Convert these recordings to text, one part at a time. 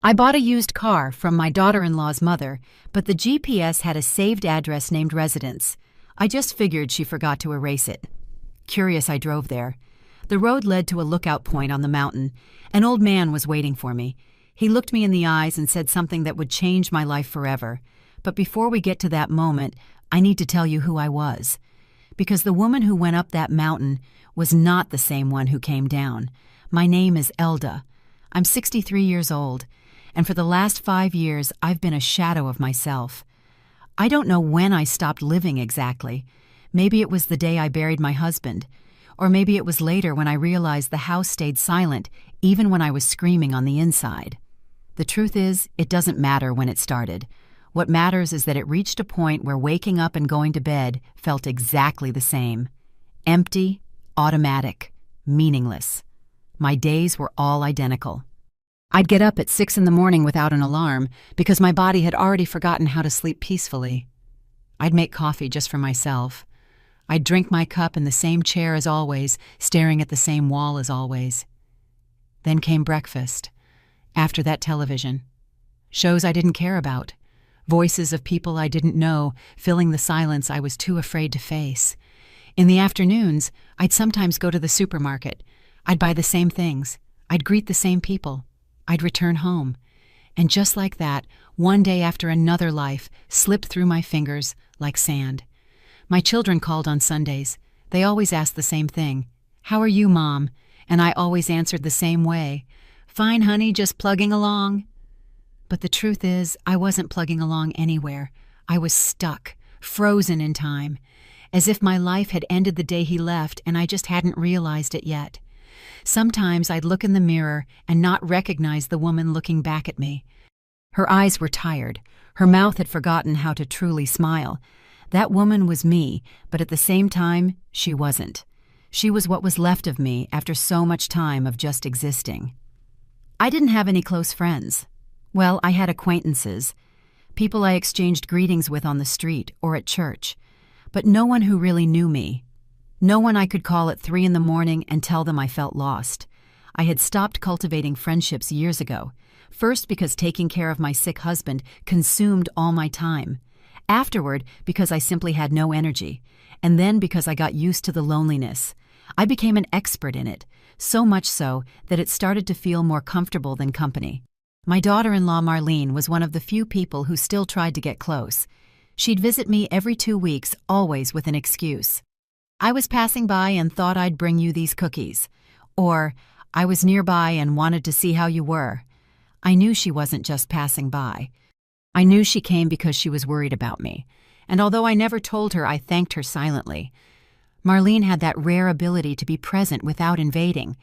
I bought a used car from my daughter-in-law's mother, but the GPS had a saved address named residence. I just figured she forgot to erase it. Curious, I drove there. The road led to a lookout point on the mountain. An old man was waiting for me. He looked me in the eyes and said something that would change my life forever. But before we get to that moment, I need to tell you who I was. Because the woman who went up that mountain was not the same one who came down. My name is Elda. I'm 63 years old, and for the last 5 years I've been a shadow of myself. I don't know when I stopped living exactly. Maybe it was the day I buried my husband, or maybe it was later when I realized the house stayed silent even when I was screaming on the inside. The truth is, it doesn't matter when it started. What matters is that it reached a point where waking up and going to bed felt exactly the same. Empty, automatic, meaningless. My days were all identical. I'd get up at 6 in the morning without an alarm because my body had already forgotten how to sleep peacefully. I'd make coffee just for myself. I'd drink my cup in the same chair as always, staring at the same wall as always. Then came breakfast. After that, television. Shows I didn't care about. Voices of people I didn't know, filling the silence I was too afraid to face. In the afternoons, I'd sometimes go to the supermarket. I'd buy the same things. I'd greet the same people. I'd return home. And just like that, one day after another life slipped through my fingers like sand. My children called on Sundays. They always asked the same thing. "How are you, Mom?" And I always answered the same way. "Fine, honey, just plugging along." But the truth is, I wasn't plugging along anywhere. I was stuck, frozen in time, as if my life had ended the day he left and I just hadn't realized it yet. Sometimes I'd look in the mirror and not recognize the woman looking back at me. Her eyes were tired. Her mouth had forgotten how to truly smile. That woman was me, but at the same time, she wasn't. She was what was left of me after so much time of just existing. I didn't have any close friends. Well, I had acquaintances, people I exchanged greetings with on the street or at church, but no one who really knew me. No one I could call at 3 in the morning and tell them I felt lost. I had stopped cultivating friendships years ago, first because taking care of my sick husband consumed all my time, afterward because I simply had no energy, and then because I got used to the loneliness. I became an expert in it, so much so that it started to feel more comfortable than company. My daughter-in-law Marlene was one of the few people who still tried to get close. She'd visit me every 2 weeks, always with an excuse. "I was passing by and thought I'd bring you these cookies." Or, "I was nearby and wanted to see how you were." I knew she wasn't just passing by. I knew she came because she was worried about me. And although I never told her, I thanked her silently. Marlene had that rare ability to be present without invading,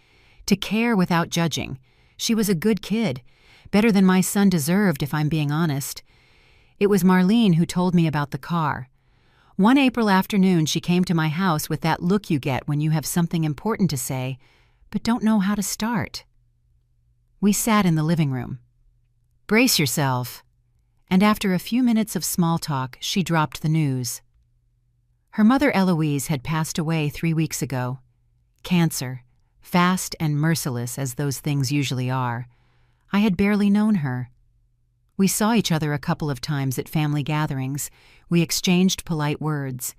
to care without judging. She was a good kid. Better than my son deserved, if I'm being honest. It was Marlene who told me about the car. One April afternoon, she came to my house with that look you get when you have something important to say, but don't know how to start. We sat in the living room. "Brace yourself." And after a few minutes of small talk, she dropped the news. Her mother Eloise had passed away 3 weeks ago. Cancer, fast and merciless as those things usually are. I had barely known her. We saw each other a couple of times at family gatherings. We exchanged polite words,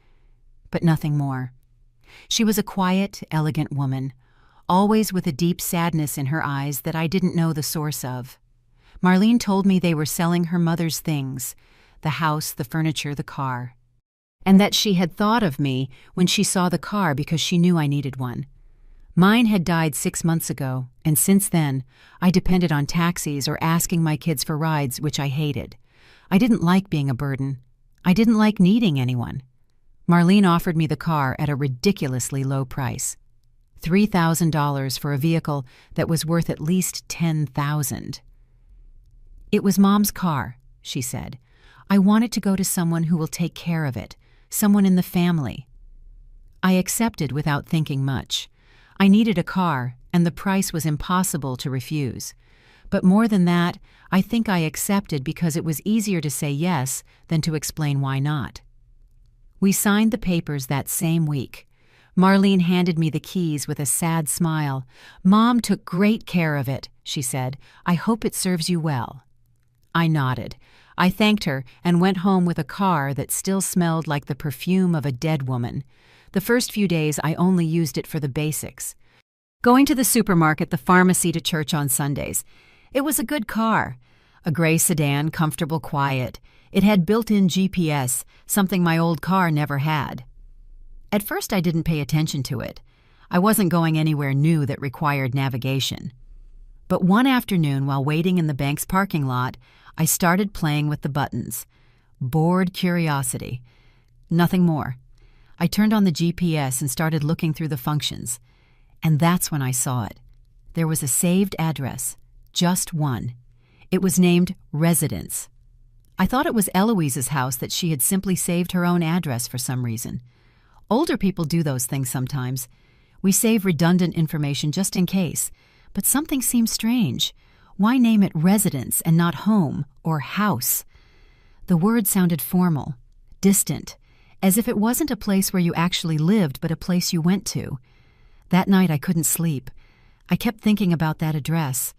but nothing more. She was a quiet, elegant woman, always with a deep sadness in her eyes that I didn't know the source of. Marlene told me they were selling her mother's things, the house, the furniture, the car, and that she had thought of me when she saw the car because she knew I needed one. Mine had died 6 months ago, and since then, I depended on taxis or asking my kids for rides, which I hated. I didn't like being a burden. I didn't like needing anyone. Marlene offered me the car at a ridiculously low price. $3,000 for a vehicle that was worth at least $10,000. "It was Mom's car," she said. "I want it to go to someone who will take care of it, someone in the family." I accepted without thinking much. I needed a car, and the price was impossible to refuse. But more than that, I think I accepted because it was easier to say yes than to explain why not. We signed the papers that same week. Marlene handed me the keys with a sad smile. "Mom took great care of it," she said. "I hope it serves you well." I nodded. I thanked her and went home with a car that still smelled like the perfume of a dead woman. The first few days I only used it for the basics. Going to the supermarket, the pharmacy, to church on Sundays. It was a good car. A gray sedan, comfortable, quiet. It had built-in GPS, something my old car never had. At first I didn't pay attention to it. I wasn't going anywhere new that required navigation. But one afternoon, while waiting in the bank's parking lot, I started playing with the buttons. Bored curiosity. Nothing more. I turned on the GPS and started looking through the functions. And that's when I saw it. There was a saved address. Just one. It was named Residence. I thought it was Eloise's house, that she had simply saved her own address for some reason. Older people do those things sometimes. We save redundant information just in case. But something seems strange. Why name it Residence and not home or house? The word sounded formal, distant, as if it wasn't a place where you actually lived, but a place you went to. That night I couldn't sleep. I kept thinking about that address.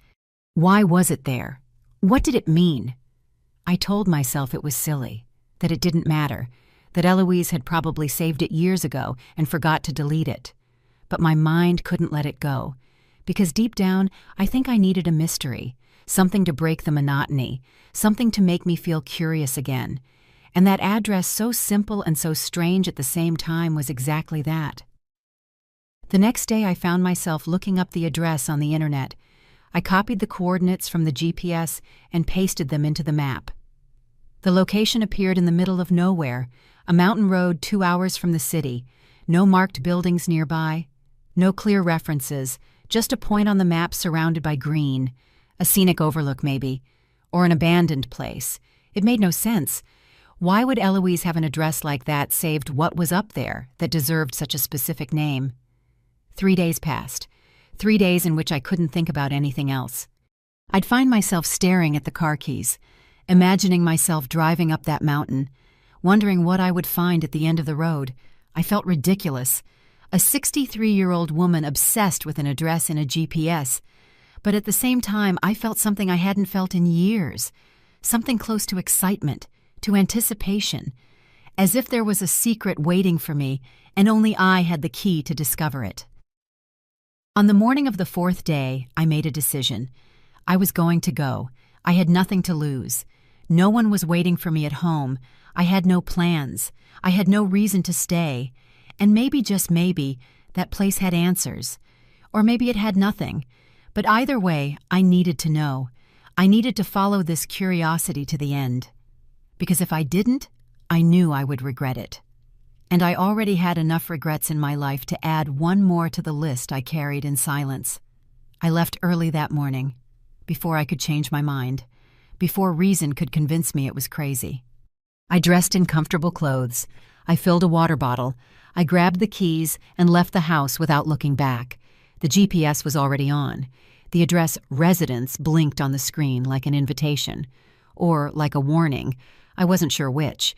Why was it there? What did it mean? I told myself it was silly, that it didn't matter, that Eloise had probably saved it years ago and forgot to delete it. But my mind couldn't let it go, because deep down I think I needed a mystery, something to break the monotony, something to make me feel curious again. And that address, so simple and so strange at the same time, was exactly that. The next day I found myself looking up the address on the internet. I copied the coordinates from the GPS and pasted them into the map. The location appeared in the middle of nowhere, a mountain road 2 hours from the city, no marked buildings nearby, no clear references, just a point on the map surrounded by green, a scenic overlook maybe, or an abandoned place. It made no sense. Why would Eloise have an address like that saved? What was up there that deserved such a specific name? 3 days passed. 3 days in which I couldn't think about anything else. I'd find myself staring at the car keys, imagining myself driving up that mountain, wondering what I would find at the end of the road. I felt ridiculous. A 63-year-old woman obsessed with an address in a GPS. But at the same time, I felt something I hadn't felt in years. Something close to excitement, to anticipation. As if there was a secret waiting for me, and only I had the key to discover it. On the morning of the 4th day, I made a decision. I was going to go. I had nothing to lose. No one was waiting for me at home. I had no plans. I had no reason to stay. And maybe, just maybe, that place had answers. Or maybe it had nothing. But either way, I needed to know. I needed to follow this curiosity to the end. Because if I didn't, I knew I would regret it. And I already had enough regrets in my life to add one more to the list I carried in silence. I left early that morning, before I could change my mind, before reason could convince me it was crazy. I dressed in comfortable clothes. I filled a water bottle. I grabbed the keys and left the house without looking back. The GPS was already on. The address Residence blinked on the screen like an invitation, or like a warning. I wasn't sure which.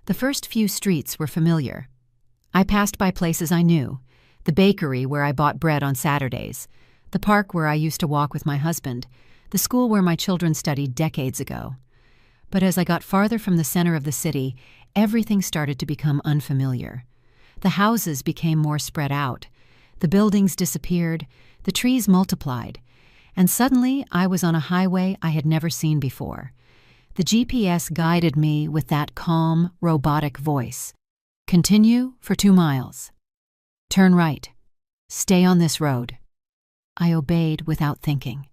The first few streets were familiar. I passed by places I knew, the bakery where I bought bread on Saturdays, the park where I used to walk with my husband, the school where my children studied decades ago. But as I got farther from the center of the city, everything started to become unfamiliar. The houses became more spread out. The buildings disappeared, the trees multiplied, and suddenly I was on a highway I had never seen before. The GPS guided me with that calm, robotic voice. Continue for 2 miles. Turn right. Stay on this road. I obeyed without thinking.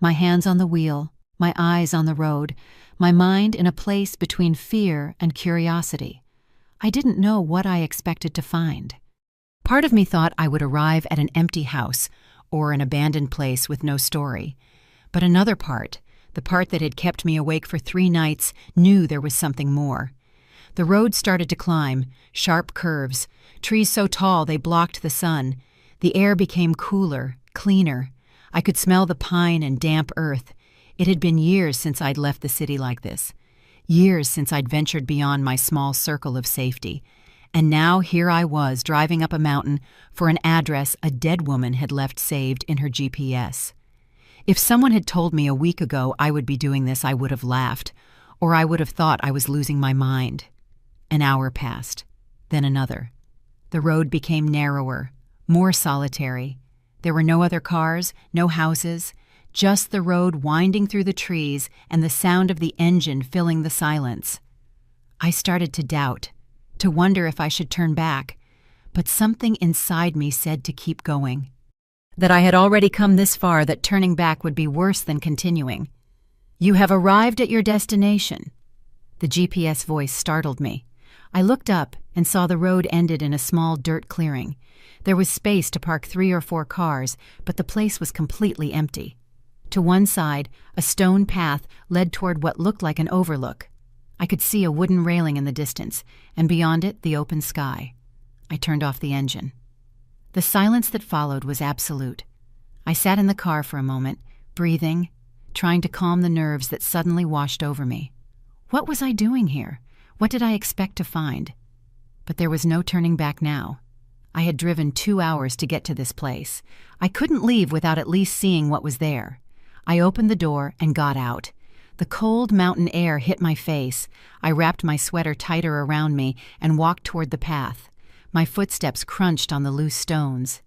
My hands on the wheel, my eyes on the road, my mind in a place between fear and curiosity. I didn't know what I expected to find. Part of me thought I would arrive at an empty house or an abandoned place with no story. But another part, the part that had kept me awake for 3 nights, knew there was something more. The road started to climb, sharp curves, trees so tall they blocked the sun. The air became cooler, cleaner. I could smell the pine and damp earth. It had been years since I'd left the city like this. Years since I'd ventured beyond my small circle of safety. And now here I was driving up a mountain for an address a dead woman had left saved in her GPS. If someone had told me a week ago I would be doing this, I would have laughed, or I would have thought I was losing my mind. An hour passed, then another. The road became narrower, more solitary. There were no other cars, no houses, just the road winding through the trees and the sound of the engine filling the silence. I started to doubt, to wonder if I should turn back, but something inside me said to keep going. That I had already come this far, that turning back would be worse than continuing. "You have arrived at your destination." The GPS voice startled me. I looked up and saw the road ended in a small dirt clearing. There was space to park 3 or 4 cars, but the place was completely empty. To one side, a stone path led toward what looked like an overlook. I could see a wooden railing in the distance, and beyond it, the open sky. I turned off the engine. The silence that followed was absolute. I sat in the car for a moment, breathing, trying to calm the nerves that suddenly washed over me. What was I doing here? What did I expect to find? But there was no turning back now. I had driven 2 hours to get to this place. I couldn't leave without at least seeing what was there. I opened the door and got out. The cold mountain air hit my face. I wrapped my sweater tighter around me and walked toward the path. My footsteps crunched on the loose stones.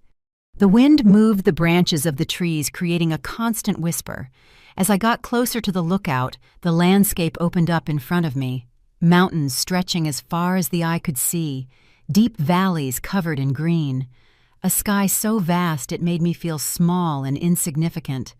The wind moved the branches of the trees, creating a constant whisper. As I got closer to the lookout, the landscape opened up in front of me. Mountains stretching as far as the eye could see, deep valleys covered in green. A sky so vast it made me feel small and insignificant.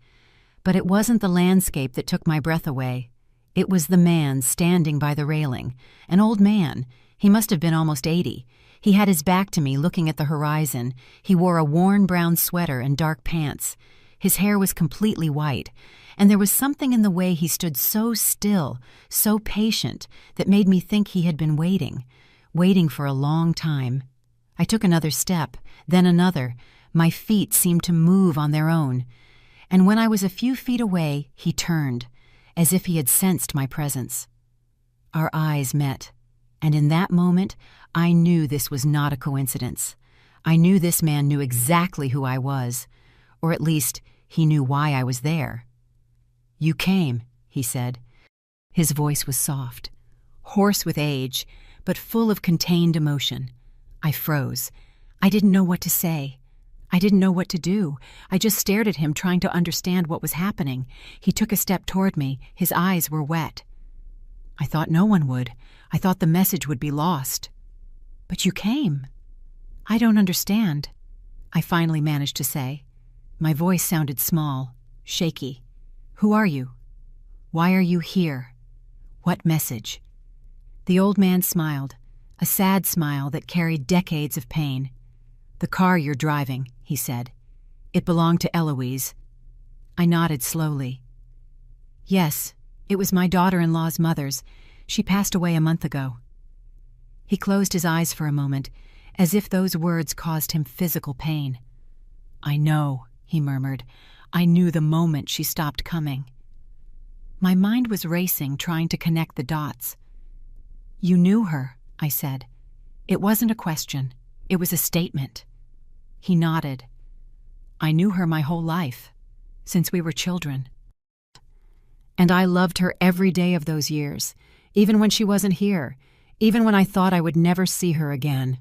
But it wasn't the landscape that took my breath away. It was the man standing by the railing, an old man. He must have been almost 80. He had his back to me, looking at the horizon. He wore a worn brown sweater and dark pants. His hair was completely white, and there was something in the way he stood so still, so patient, that made me think he had been waiting for a long time. I took another step, then another. My feet seemed to move on their own. And when I was a few feet away, he turned, as if he had sensed my presence. Our eyes met, and in that moment, I knew this was not a coincidence. I knew this man knew exactly who I was, or at least he knew why I was there. "You came," he said. His voice was soft, hoarse with age, but full of contained emotion. I froze. I didn't know what to say. I didn't know what to do. I just stared at him, trying to understand what was happening. He took a step toward me. His eyes were wet. I thought no one would. I thought the message would be lost. "But you came." "I don't understand," I finally managed to say. My voice sounded small, shaky. "Who are you? Why are you here? What message?" The old man smiled, a sad smile that carried decades of pain. "The car you're driving," he said. "It belonged to Eloise." I nodded slowly. "Yes, it was my daughter-in-law's mother's. She passed away a month ago." He closed his eyes for a moment, as if those words caused him physical pain. "I know," he murmured. "I knew the moment she stopped coming." My mind was racing, trying to connect the dots. "You knew her," I said. It wasn't a question. It was a statement. He nodded. "I knew her my whole life, since we were children. And I loved her every day of those years, even when she wasn't here, even when I thought I would never see her again."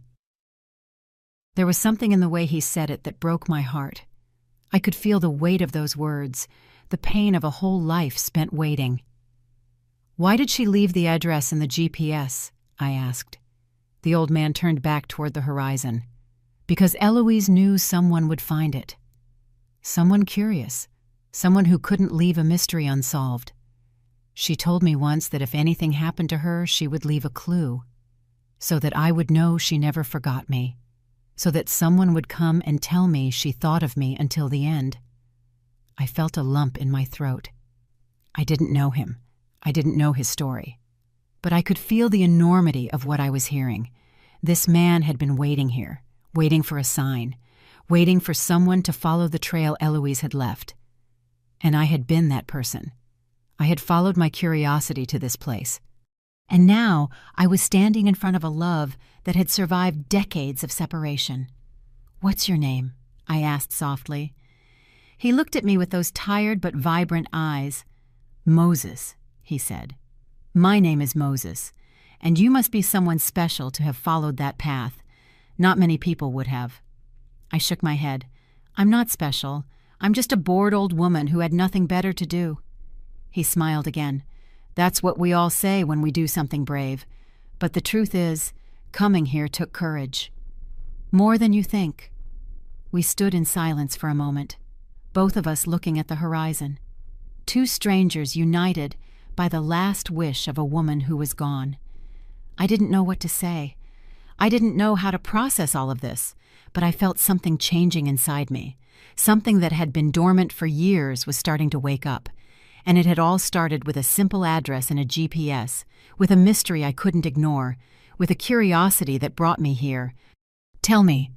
There was something in the way he said it that broke my heart. I could feel the weight of those words, the pain of a whole life spent waiting. "Why did she leave the address in the GPS?" I asked. The old man turned back toward the horizon. "Because Eloise knew someone would find it. Someone curious, someone who couldn't leave a mystery unsolved. She told me once that if anything happened to her, she would leave a clue, so that I would know she never forgot me, so that someone would come and tell me she thought of me until the end." I felt a lump in my throat. I didn't know him. I didn't know his story. But I could feel the enormity of what I was hearing. This man had been waiting here, waiting for a sign, waiting for someone to follow the trail Eloise had left. And I had been that person. I had followed my curiosity to this place. And now I was standing in front of a love that had survived decades of separation. "What's your name?" I asked softly. He looked at me with those tired but vibrant eyes. "Moses," he said. "My name is Moses, and you must be someone special to have followed that path. Not many people would have." I shook my head. "I'm not special. I'm just a bored old woman who had nothing better to do." He smiled again. "That's what we all say when we do something brave. But the truth is, coming here took courage. More than you think." We stood in silence for a moment, both of us looking at the horizon. Two strangers united by the last wish of a woman who was gone. I didn't know what to say. I didn't know how to process all of this, but I felt something changing inside me. Something that had been dormant for years was starting to wake up. And it had all started with a simple address and a GPS, with a mystery I couldn't ignore, with a curiosity that brought me here. "Tell me,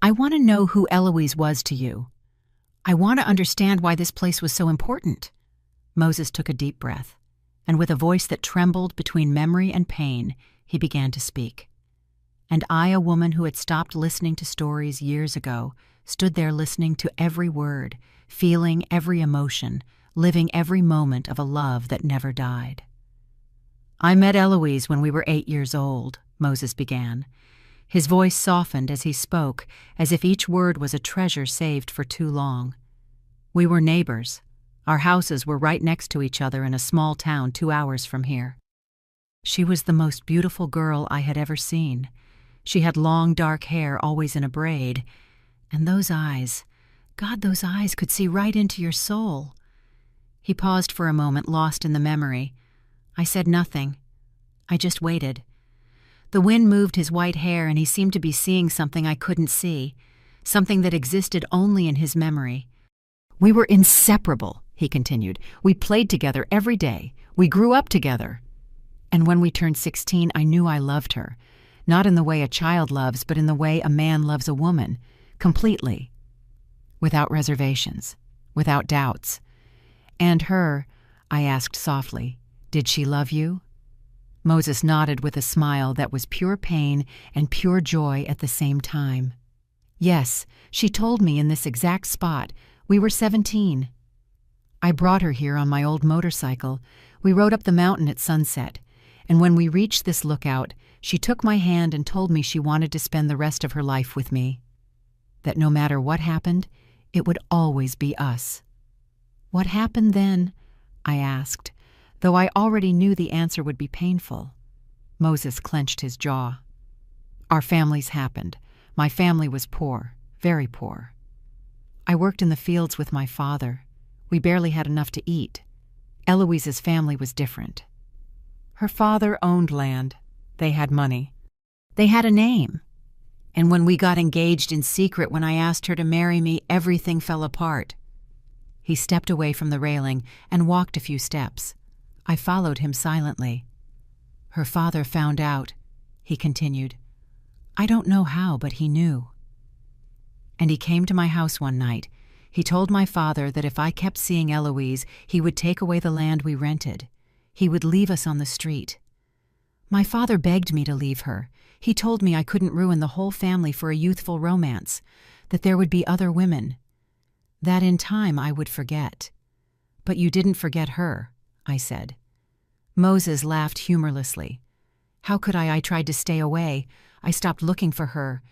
I want to know who Eloise was to you. I want to understand why this place was so important." Moses took a deep breath, and with a voice that trembled between memory and pain, he began to speak. And I, a woman who had stopped listening to stories years ago, stood there listening to every word, feeling every emotion, living every moment of a love that never died. "I met Eloise when we were 8 years old," Moses began. His voice softened as he spoke, as if each word was a treasure saved for too long. "We were neighbors. Our houses were right next to each other in a small town 2 hours from here. She was the most beautiful girl I had ever seen. She had long dark hair, always in a braid. And those eyes, God, those eyes could see right into your soul." He paused for a moment, lost in the memory. I said nothing. I just waited. The wind moved his white hair, and he seemed to be seeing something I couldn't see, something that existed only in his memory. "We were inseparable," he continued. "We played together every day. We grew up together. And when we turned 16, I knew I loved her. Not in the way a child loves, but in the way a man loves a woman. Completely. Without reservations. Without doubts. And her," I asked softly, "did she love you?" Moses nodded with a smile that was pure pain and pure joy at the same time. "Yes, she told me in this exact spot. We were 17. I brought her here on my old motorcycle. We rode up the mountain at sunset. And when we reached this lookout, she took my hand and told me she wanted to spend the rest of her life with me. That no matter what happened, it would always be us." "What happened then?" I asked, though I already knew the answer would be painful. Moses clenched his jaw. "Our families happened. My family was poor, very poor. I worked in the fields with my father. We barely had enough to eat. Eloise's family was different. Her father owned land. They had money. They had a name. And when we got engaged in secret, when I asked her to marry me, everything fell apart." He stepped away from the railing and walked a few steps. I followed him silently. "Her father found out," he continued. "I don't know how, but he knew. And he came to my house one night. He told my father that if I kept seeing Eloise, he would take away the land we rented. He would leave us on the street. My father begged me to leave her. He told me I couldn't ruin the whole family for a youthful romance, that there would be other women, that in time I would forget. But you didn't forget her," I said. Moses laughed humorlessly. "How could I? I tried to stay away. I stopped looking for her.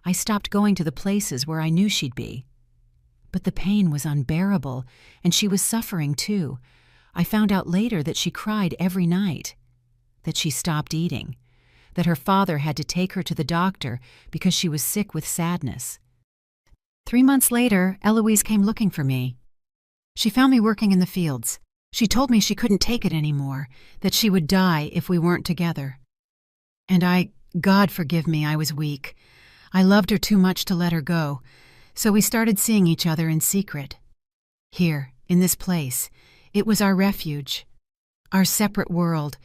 I stopped going to the places where I knew she'd be. But the pain was unbearable, and she was suffering too. I found out later that she cried every night, that she stopped eating, that her father had to take her to the doctor because she was sick with sadness. 3 months later, Eloise came looking for me. She found me working in the fields. She told me she couldn't take it anymore, that she would die if we weren't together. And God forgive me, I was weak. I loved her too much to let her go, so we started seeing each other in secret. Here, in this place, it was our refuge, our separate world.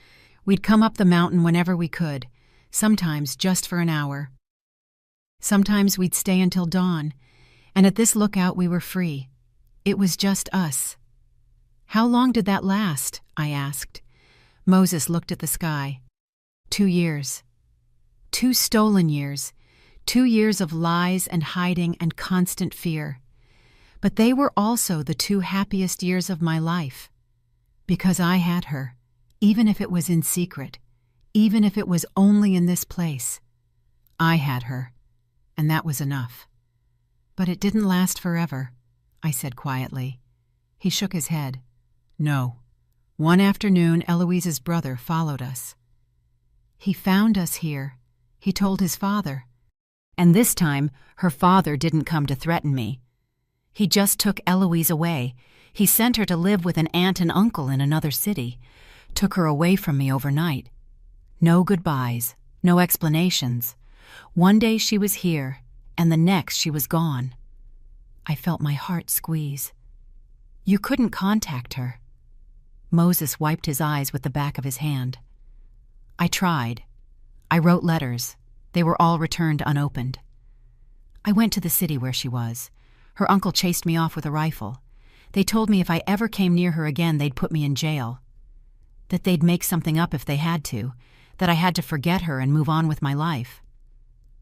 We'd come up the mountain whenever we could, sometimes just for an hour. Sometimes we'd stay until dawn, and at this lookout we were free. It was just us. How long did that last? I asked. Moses looked at the sky. 2 years. 2 stolen years. 2 years of lies and hiding and constant fear. But they were also the 2 happiest years of my life. Because I had her, even if it was in secret, even if it was only in this place. I had her, and that was enough. But it didn't last forever, I said quietly. He shook his head. No. One afternoon, Eloise's brother followed us. He found us here. He told his father. And this time, her father didn't come to threaten me. He just took Eloise away. He sent her to live with an aunt and uncle in another city. Took her away from me overnight. No goodbyes, no explanations. One day she was here, and the next she was gone. I felt my heart squeeze. You couldn't contact her. Moses wiped his eyes with the back of his hand. I tried. I wrote letters. They were all returned unopened. I went to the city where she was. Her uncle chased me off with a rifle. They told me if I ever came near her again, they'd put me in jail. That they'd make something up if they had to. That I had to forget her and move on with my life.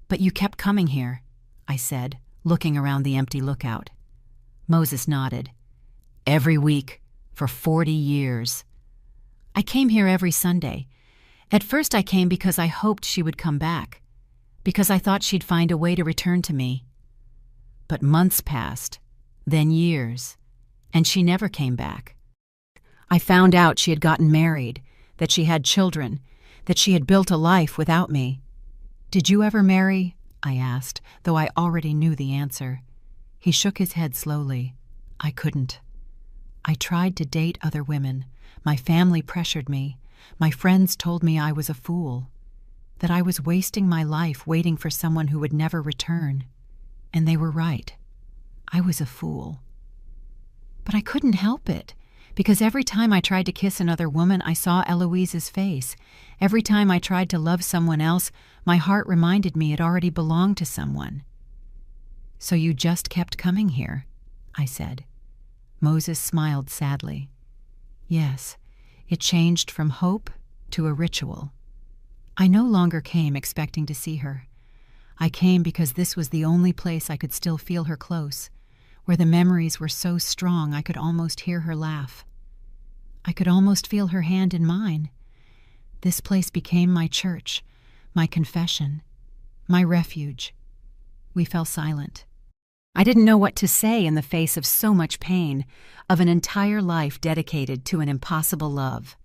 But you kept coming here, I said, looking around the empty lookout. Moses nodded. Every week, for 40 years. I came here every Sunday. At first I came because I hoped she would come back, because I thought she'd find a way to return to me. But months passed, then years, and she never came back. I found out she had gotten married, that she had children, that she had built a life without me. Did you ever marry? I asked, though I already knew the answer. He shook his head slowly. I couldn't. I tried to date other women. My family pressured me. My friends told me I was a fool, that I was wasting my life waiting for someone who would never return. And they were right. I was a fool. But I couldn't help it, because every time I tried to kiss another woman, I saw Eloise's face. Every time I tried to love someone else, my heart reminded me it already belonged to someone. So you just kept coming here, I said. Moses smiled sadly. Yes, it changed from hope to a ritual. I no longer came expecting to see her. I came because this was the only place I could still feel her close, where the memories were so strong I could almost hear her laugh. I could almost feel her hand in mine. This place became my church, my confession, my refuge. We fell silent. I didn't know what to say in the face of so much pain, of an entire life dedicated to an impossible love.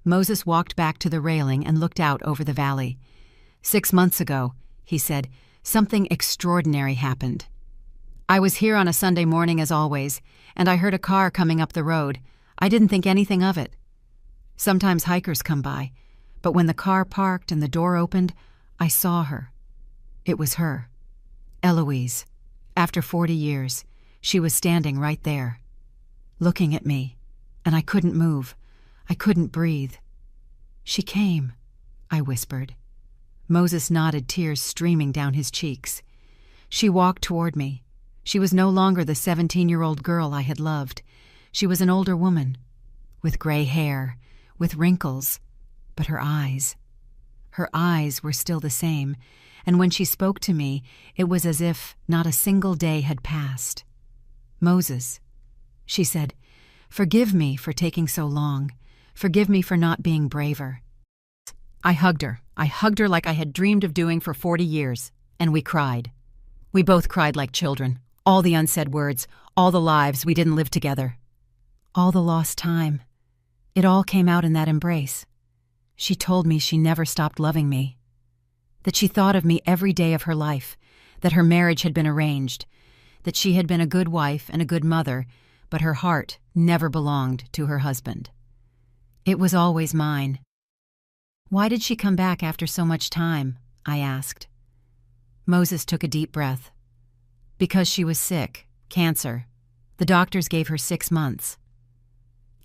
Moses walked back to the railing and looked out over the valley. 6 months ago, he said, something extraordinary happened. I was here on a Sunday morning as always, and I heard a car coming up the road. I didn't think anything of it. Sometimes hikers come by, but when the car parked and the door opened, I saw her. It was her. Eloise. After 40 years, she was standing right there, looking at me, and I couldn't move. I couldn't breathe. She came, I whispered. Moses nodded, tears streaming down his cheeks. She walked toward me. She was no longer the 17-year-old girl I had loved. She was an older woman, with gray hair, with wrinkles, but her eyes were still the same, and when she spoke to me, it was as if not a single day had passed. Moses, she said, forgive me for taking so long. Forgive me for not being braver. I hugged her. I hugged her like I had dreamed of doing for 40 years, and we cried. We both cried like children. All the unsaid words, all the lives we didn't live together. All the lost time. It all came out in that embrace. She told me she never stopped loving me, that she thought of me every day of her life, that her marriage had been arranged, that she had been a good wife and a good mother, but her heart never belonged to her husband. It was always mine. Why did she come back after so much time? I asked. Moses took a deep breath. Because she was sick, cancer. The doctors gave her 6 months.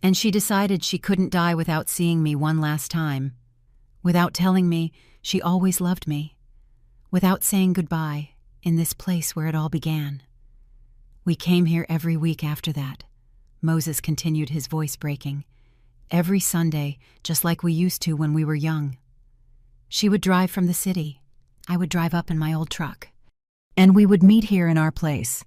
And she decided she couldn't die without seeing me one last time, without telling me she always loved me, without saying goodbye in this place where it all began. We came here every week after that. Moses continued, his voice breaking. Every Sunday, just like we used to when we were young. She would drive from the city. I would drive up in my old truck. And we would meet here in our place.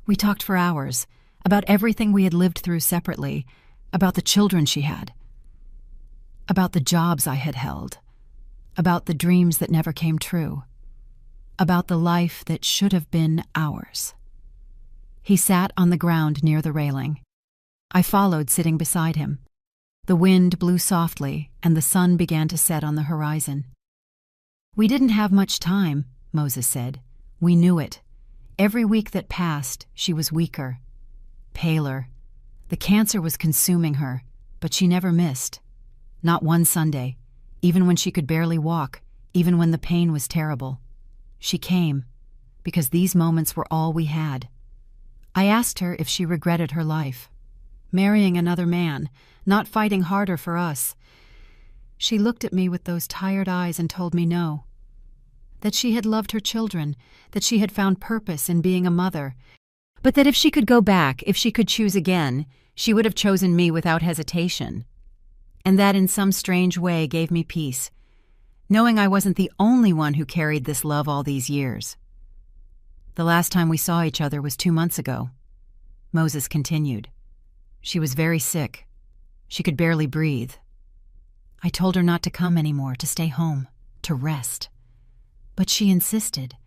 We talked for hours about everything we had lived through separately, about the children she had, about the jobs I had held, about the dreams that never came true, about the life that should have been ours. He sat on the ground near the railing. I followed, sitting beside him. The wind blew softly, and the sun began to set on the horizon. "We didn't have much time," Moses said. "We knew it. Every week that passed, she was weaker, paler. The cancer was consuming her, but she never missed. Not one Sunday, even when she could barely walk, even when the pain was terrible. She came, because these moments were all we had." I asked her if she regretted her life, marrying another man, not fighting harder for us. She looked at me with those tired eyes and told me no. That she had loved her children, that she had found purpose in being a mother, but that if she could go back, if she could choose again, she would have chosen me without hesitation. And that in some strange way gave me peace, knowing I wasn't the only one who carried this love all these years. The last time we saw each other was 2 months ago. Moses continued. She was very sick. She could barely breathe. I told her not to come anymore, to stay home, to rest. But she insisted.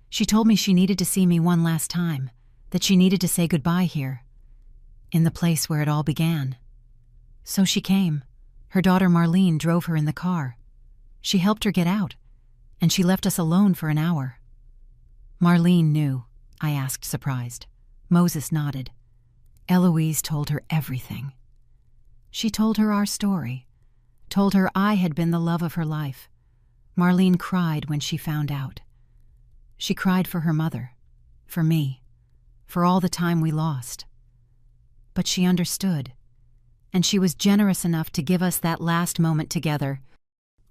She told me she needed to see me one last time, that she needed to say goodbye here, in the place where it all began. So she came. Her daughter Marlene drove her in the car. She helped her get out, and she left us alone for an hour. Marlene knew, I asked, surprised. Moses nodded. Eloise told her everything. She told her our story, told her I had been the love of her life. Marlene cried when she found out. She cried for her mother, for me, for all the time we lost. But she understood, and she was generous enough to give us that last moment together.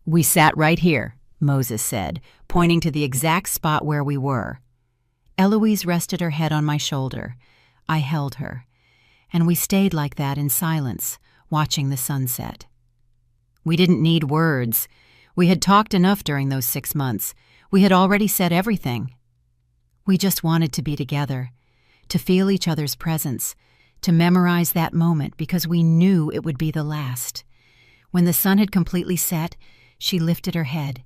"We sat right here," Moses said, pointing to the exact spot where we were. Eloise rested her head on my shoulder. I held her, and we stayed like that in silence, watching the sunset. We didn't need words. We had talked enough during those 6 months. We had already said everything. We just wanted to be together, to feel each other's presence, to memorize that moment because we knew it would be the last. When the sun had completely set, she lifted her head.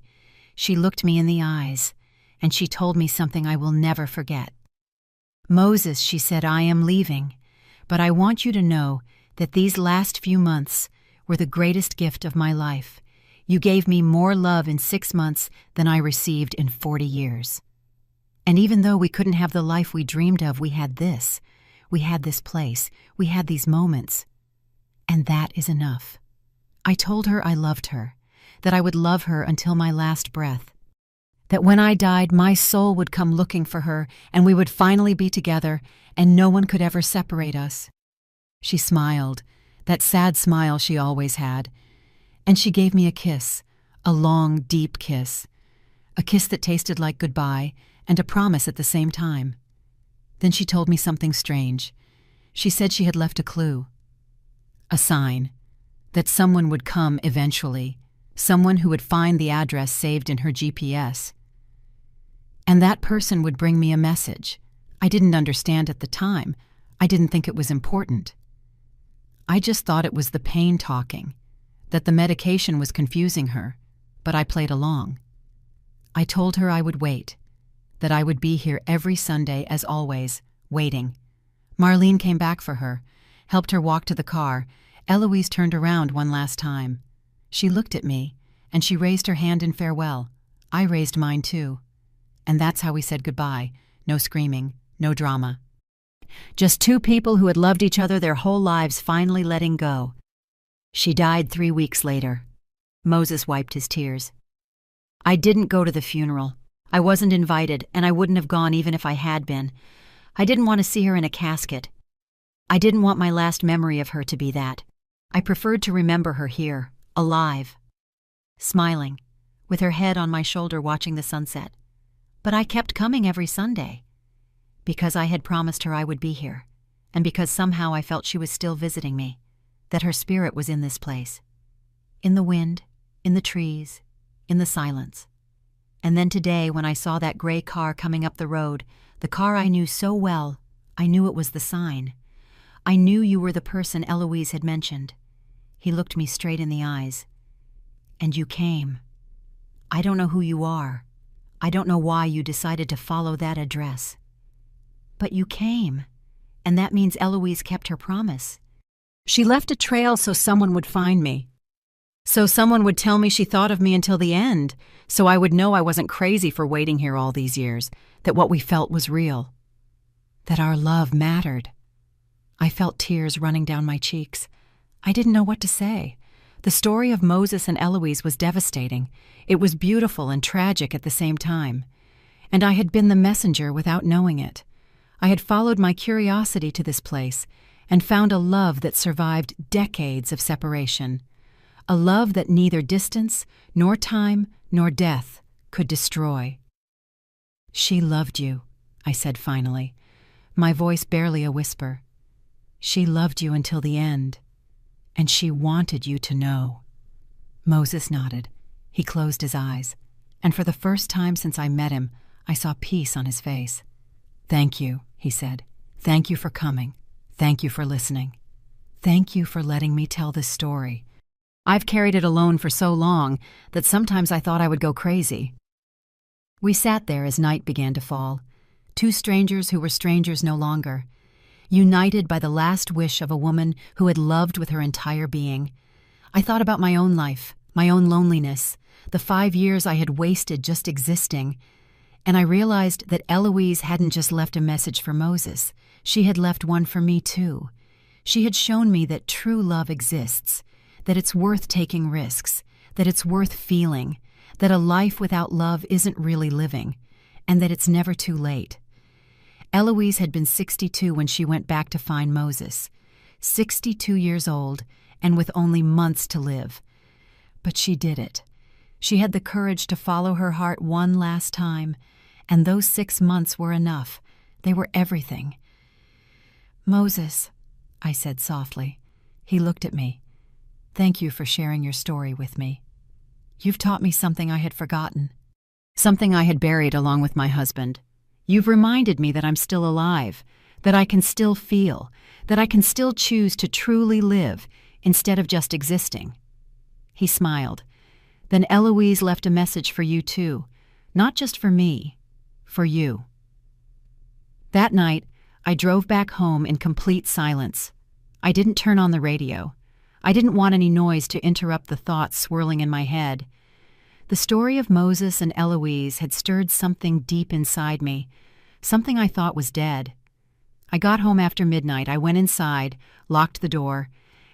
She looked me in the eyes, and she told me something I will never forget. "Moses," she said, "I am leaving, but I want you to know that these last few months were the greatest gift of my life. You gave me more love in 6 months than I received in 40 years. And even though we couldn't have the life we dreamed of, we had this. We had this place. We had these moments. And that is enough." I told her I loved her, that I would love her until my last breath, that when I died, my soul would come looking for her, and we would finally be together, and no one could ever separate us. She smiled, that sad smile she always had, and she gave me a kiss, a long, deep kiss, a kiss that tasted like goodbye and a promise at the same time. Then she told me something strange. She said she had left a clue, a sign, that someone would come eventually, someone who would find the address saved in her GPS. And that person would bring me a message. I didn't understand at the time. I didn't think it was important. I just thought it was the pain talking, that the medication was confusing her, but I played along. I told her I would wait, that I would be here every Sunday as always, waiting. Marlene came back for her, helped her walk to the car. Eloise turned around one last time. She looked at me, and she raised her hand in farewell. I raised mine too. And that's how we said goodbye. No screaming, no drama. Just 2 people who had loved each other their whole lives finally letting go. She died 3 weeks later. Moses wiped his tears. I didn't go to the funeral. I wasn't invited, and I wouldn't have gone even if I had been. I didn't want to see her in a casket. I didn't want my last memory of her to be that. I preferred to remember her here, alive, smiling, with her head on my shoulder watching the sunset. But I kept coming every Sunday, because I had promised her I would be here, and because somehow I felt she was still visiting me, that her spirit was in this place, in the wind, in the trees, in the silence. And then today, when I saw that gray car coming up the road, the car I knew so well, I knew it was the sign. I knew you were the person Eloise had mentioned. He looked me straight in the eyes. And you came. I don't know who you are. I don't know why you decided to follow that address. But you came, and that means Eloise kept her promise. She left a trail so someone would find me. So someone would tell me she thought of me until the end, so I would know I wasn't crazy for waiting here all these years, that what we felt was real, that our love mattered. I felt tears running down my cheeks. I didn't know what to say. The story of Moses and Eloise was devastating. It was beautiful and tragic at the same time. And I had been the messenger without knowing it. I had followed my curiosity to this place and found a love that survived decades of separation. A love that neither distance, nor time, nor death could destroy. She loved you, I said finally, my voice barely a whisper. She loved you until the end, and she wanted you to know. Moses nodded. He closed his eyes, and for the first time since I met him, I saw peace on his face. Thank you, he said. Thank you for coming. Thank you for listening. Thank you for letting me tell this story. I've carried it alone for so long that sometimes I thought I would go crazy. We sat there as night began to fall, two strangers who were strangers no longer, united by the last wish of a woman who had loved with her entire being. I thought about my own life, my own loneliness, the 5 years I had wasted just existing, and I realized that Eloise hadn't just left a message for Moses. She had left one for me too. She had shown me that true love exists, that it's worth taking risks, that it's worth feeling, that a life without love isn't really living, and that it's never too late. Eloise had been 62 when she went back to find Moses, 62 years old and with only months to live. But she did it. She had the courage to follow her heart one last time, and those 6 months were enough. They were everything. Moses, I said softly. He looked at me. Thank you for sharing your story with me. You've taught me something I had forgotten, something I had buried along with my husband. You've reminded me that I'm still alive, that I can still feel, that I can still choose to truly live instead of just existing. He smiled. Then Eloise left a message for you too, not just for me, for you. That night, I drove back home in complete silence. I didn't turn on the radio. I didn't want any noise to interrupt the thoughts swirling in my head. The story of Moses and Eloise had stirred something deep inside me, something I thought was dead. I got home after midnight. I went inside, locked the door,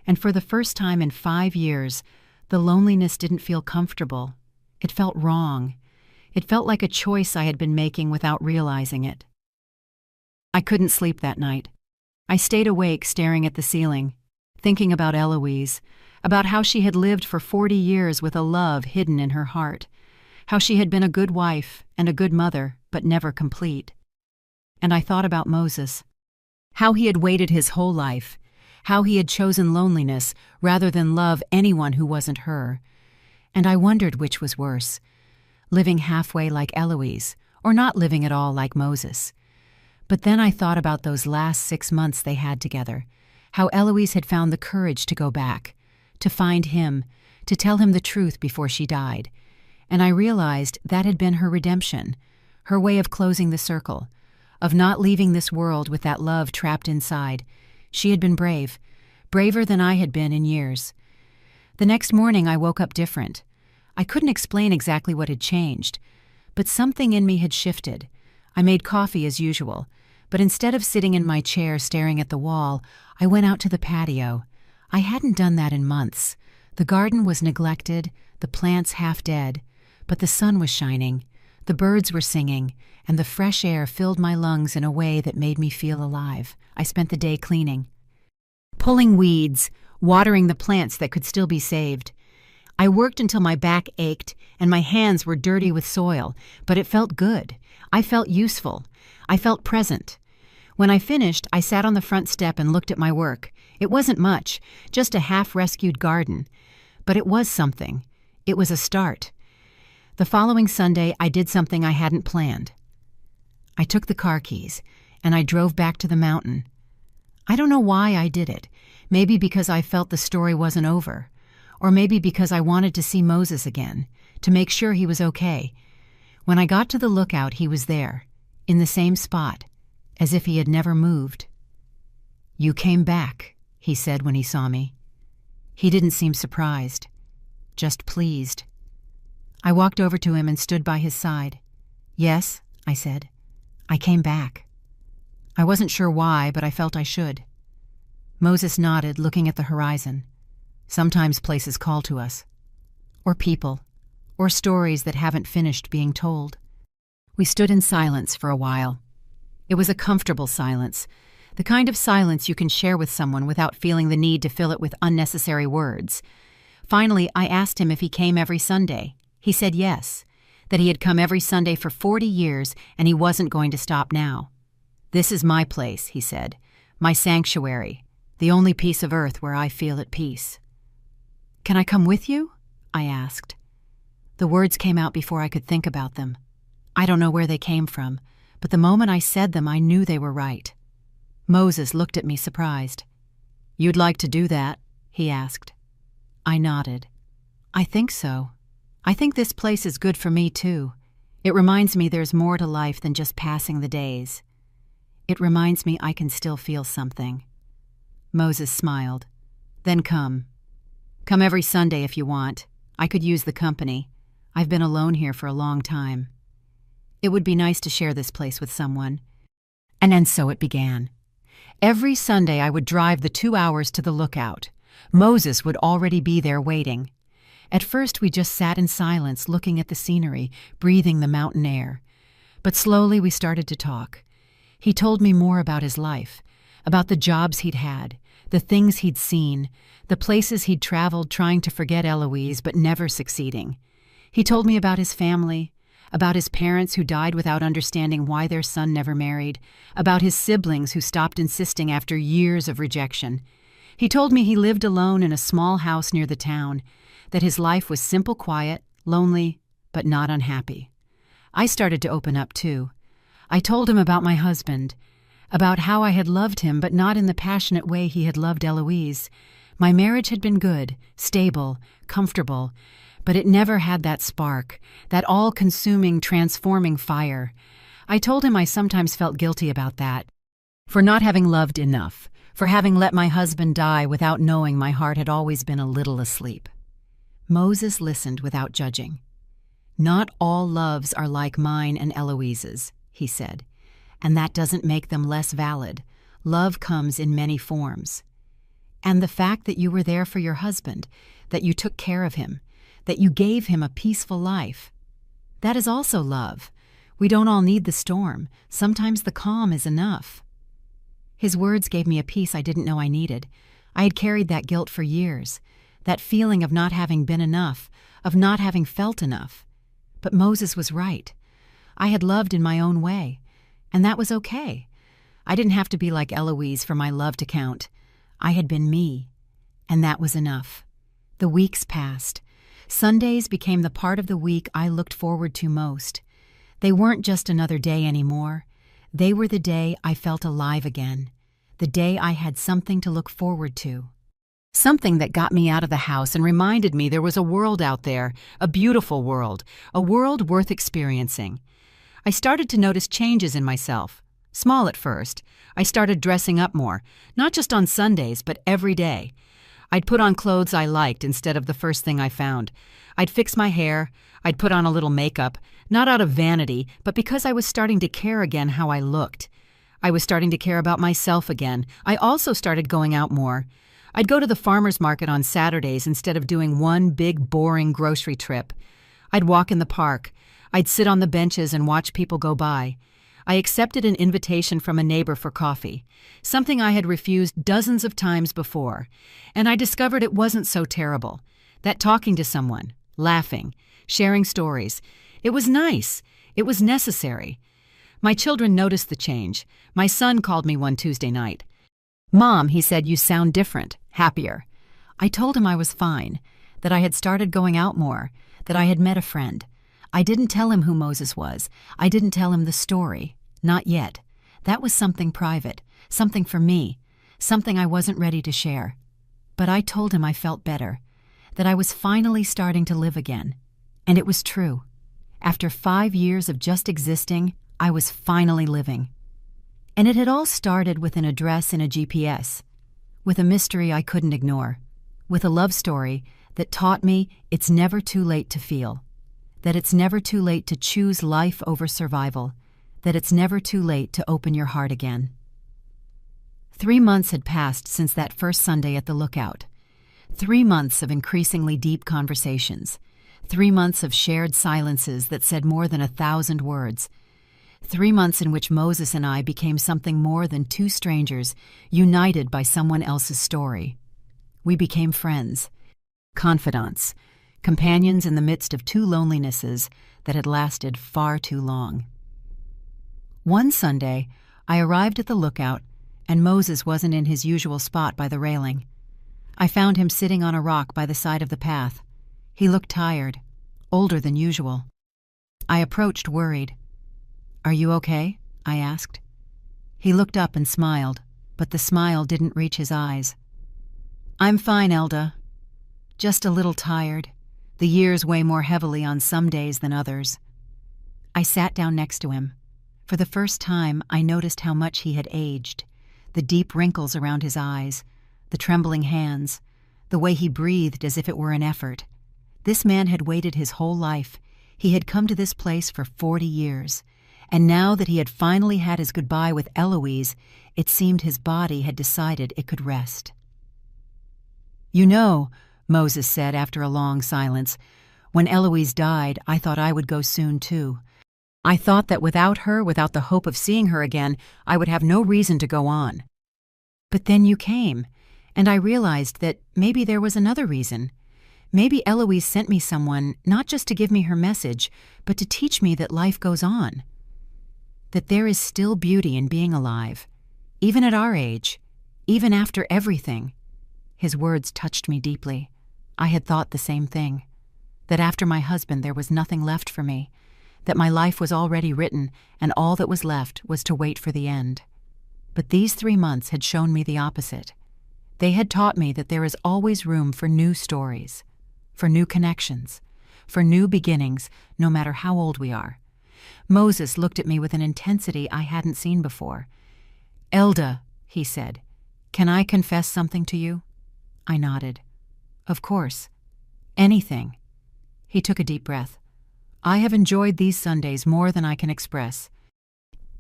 and for the first time in 5 years, the loneliness didn't feel comfortable. It felt wrong. It felt like a choice I had been making without realizing it. I couldn't sleep that night. I stayed awake staring at the ceiling, thinking about Eloise, about how she had lived for 40 years with a love hidden in her heart, how she had been a good wife and a good mother, but never complete. And I thought about Moses, how he had waited his whole life, how he had chosen loneliness rather than love anyone who wasn't her. And I wondered which was worse, living halfway like Eloise, or not living at all like Moses. But then I thought about those last 6 months they had together, how Eloise had found the courage to go back, to find him, to tell him the truth before she died. And I realized that had been her redemption, her way of closing the circle, of not leaving this world with that love trapped inside. She had been brave, braver than I had been in years. The next morning I woke up different. I couldn't explain exactly what had changed, but something in me had shifted. I made coffee as usual, but instead of sitting in my chair staring at the wall, I went out to the patio. I hadn't done that in months. The garden was neglected, the plants half dead, but the sun was shining, the birds were singing, and the fresh air filled my lungs in a way that made me feel alive. I spent the day cleaning, pulling weeds, watering the plants that could still be saved. I worked until my back ached and my hands were dirty with soil, but it felt good. I felt useful. I felt present. When I finished, I sat on the front step and looked at my work. It wasn't much, just a half-rescued garden. But it was something. It was a start. The following Sunday, I did something I hadn't planned. I took the car keys, and I drove back to the mountain. I don't know why I did it. Maybe because I felt the story wasn't over. Or maybe because I wanted to see Moses again, to make sure he was okay. When I got to the lookout, he was there, in the same spot, as if he had never moved. "You came back," he said when he saw me. He didn't seem surprised, just pleased. I walked over to him and stood by his side. "Yes," I said, "I came back." I wasn't sure why, but I felt I should. Moses nodded, looking at the horizon. Sometimes places call to us. Or people. Or stories that haven't finished being told. We stood in silence for a while. It was a comfortable silence, the kind of silence you can share with someone without feeling the need to fill it with unnecessary words. Finally, I asked him if he came every Sunday. He said yes, that he had come every Sunday for 40 years and he wasn't going to stop now. "This is my place," he said, "my sanctuary, the only piece of earth where I feel at peace." "Can I come with you?" I asked. The words came out before I could think about them. I don't know where they came from, but the moment I said them, I knew they were right. Moses looked at me surprised. "You'd like to do that?" he asked. I nodded. "I think so. I think this place is good for me, too. It reminds me there's more to life than just passing the days. It reminds me I can still feel something." Moses smiled. "Then come. Come every Sunday if you want. I could use the company. I've been alone here for a long time. It would be nice to share this place with someone." And so it began. Every Sunday I would drive the 2 hours to the lookout. Moses would already be there waiting. At first we just sat in silence, looking at the scenery, breathing the mountain air. But slowly we started to talk. He told me more about his life, about the jobs he'd had, the things he'd seen, the places he'd traveled trying to forget Eloise but never succeeding. He told me about his family, about his parents who died without understanding why their son never married, about his siblings who stopped insisting after years of rejection. He told me he lived alone in a small house near the town, that his life was simple, quiet, lonely, but not unhappy. I started to open up too. I told him about my husband, about how I had loved him but not in the passionate way he had loved Eloise. My marriage had been good, stable, comfortable, but it never had that spark, that all-consuming, transforming fire. I told him I sometimes felt guilty about that, for not having loved enough, for having let my husband die without knowing my heart had always been a little asleep. Moses listened without judging. "Not all loves are like mine and Eloise's," he said, "and that doesn't make them less valid. Love comes in many forms. And the fact that you were there for your husband, that you took care of him, that you gave him a peaceful life, that is also love. We don't all need the storm. Sometimes the calm is enough." His words gave me a peace I didn't know I needed. I had carried that guilt for years, that feeling of not having been enough, of not having felt enough. But Moses was right. I had loved in my own way, and that was okay. I didn't have to be like Eloise for my love to count. I had been me, and that was enough. The weeks passed. Sundays became the part of the week I looked forward to most. They weren't just another day anymore. They were the day I felt alive again, the day I had something to look forward to. Something that got me out of the house and reminded me there was a world out there, a beautiful world, a world worth experiencing. I started to notice changes in myself. Small at first. I started dressing up more, not just on Sundays, but every day. I'd put on clothes I liked instead of the first thing I found. I'd fix my hair. I'd put on a little makeup, not out of vanity, but because I was starting to care again how I looked. I was starting to care about myself again. I also started going out more. I'd go to the farmer's market on Saturdays instead of doing one big, boring grocery trip. I'd walk in the park. I'd sit on the benches and watch people go by. I accepted an invitation from a neighbor for coffee, something I had refused dozens of times before, and I discovered it wasn't so terrible. That talking to someone, laughing, sharing stories, it was nice. It was necessary. My children noticed the change. My son called me one Tuesday night. "Mom," he said, "you sound different, happier." I told him I was fine, that I had started going out more, that I had met a friend. I didn't tell him who Moses was. I didn't tell him the story. Not yet. That was something private, something for me, something I wasn't ready to share. But I told him I felt better, that I was finally starting to live again. And it was true. After 5 years of just existing, I was finally living. And it had all started with an address in a GPS, with a mystery I couldn't ignore, with a love story that taught me it's never too late to feel, that it's never too late to choose life over survival, that it's never too late to open your heart again. 3 months had passed since that first Sunday at the lookout. 3 months of increasingly deep conversations. 3 months of shared silences that said more than 1,000 words. 3 months in which Moses and I became something more than two strangers united by someone else's story. We became friends, confidants, companions in the midst of two lonelinesses that had lasted far too long. One Sunday, I arrived at the lookout, and Moses wasn't in his usual spot by the railing. I found him sitting on a rock by the side of the path. He looked tired, older than usual. I approached worried. "Are you okay?" I asked. He looked up and smiled, but the smile didn't reach his eyes. "I'm fine, Elda. Just a little tired. The years weigh more heavily on some days than others." I sat down next to him. For the first time, I noticed how much he had aged. The deep wrinkles around his eyes, the trembling hands, the way he breathed as if it were an effort. This man had waited his whole life. He had come to this place for 40 years. And now that he had finally had his goodbye with Eloise, it seemed his body had decided it could rest. "You know," Moses said after a long silence, "when Eloise died, I thought I would go soon too. I thought that without her, without the hope of seeing her again, I would have no reason to go on. But then you came, and I realized that maybe there was another reason. Maybe Eloise sent me someone not just to give me her message, but to teach me that life goes on. That there is still beauty in being alive, even at our age, even after everything." His words touched me deeply. I had thought the same thing. That after my husband there was nothing left for me, that my life was already written and all that was left was to wait for the end. But these 3 months had shown me the opposite. They had taught me that there is always room for new stories, for new connections, for new beginnings, no matter how old we are. Moses looked at me with an intensity I hadn't seen before. "Elda," he said, "can I confess something to you?" I nodded. "Of course. Anything." He took a deep breath. "I have enjoyed these Sundays more than I can express.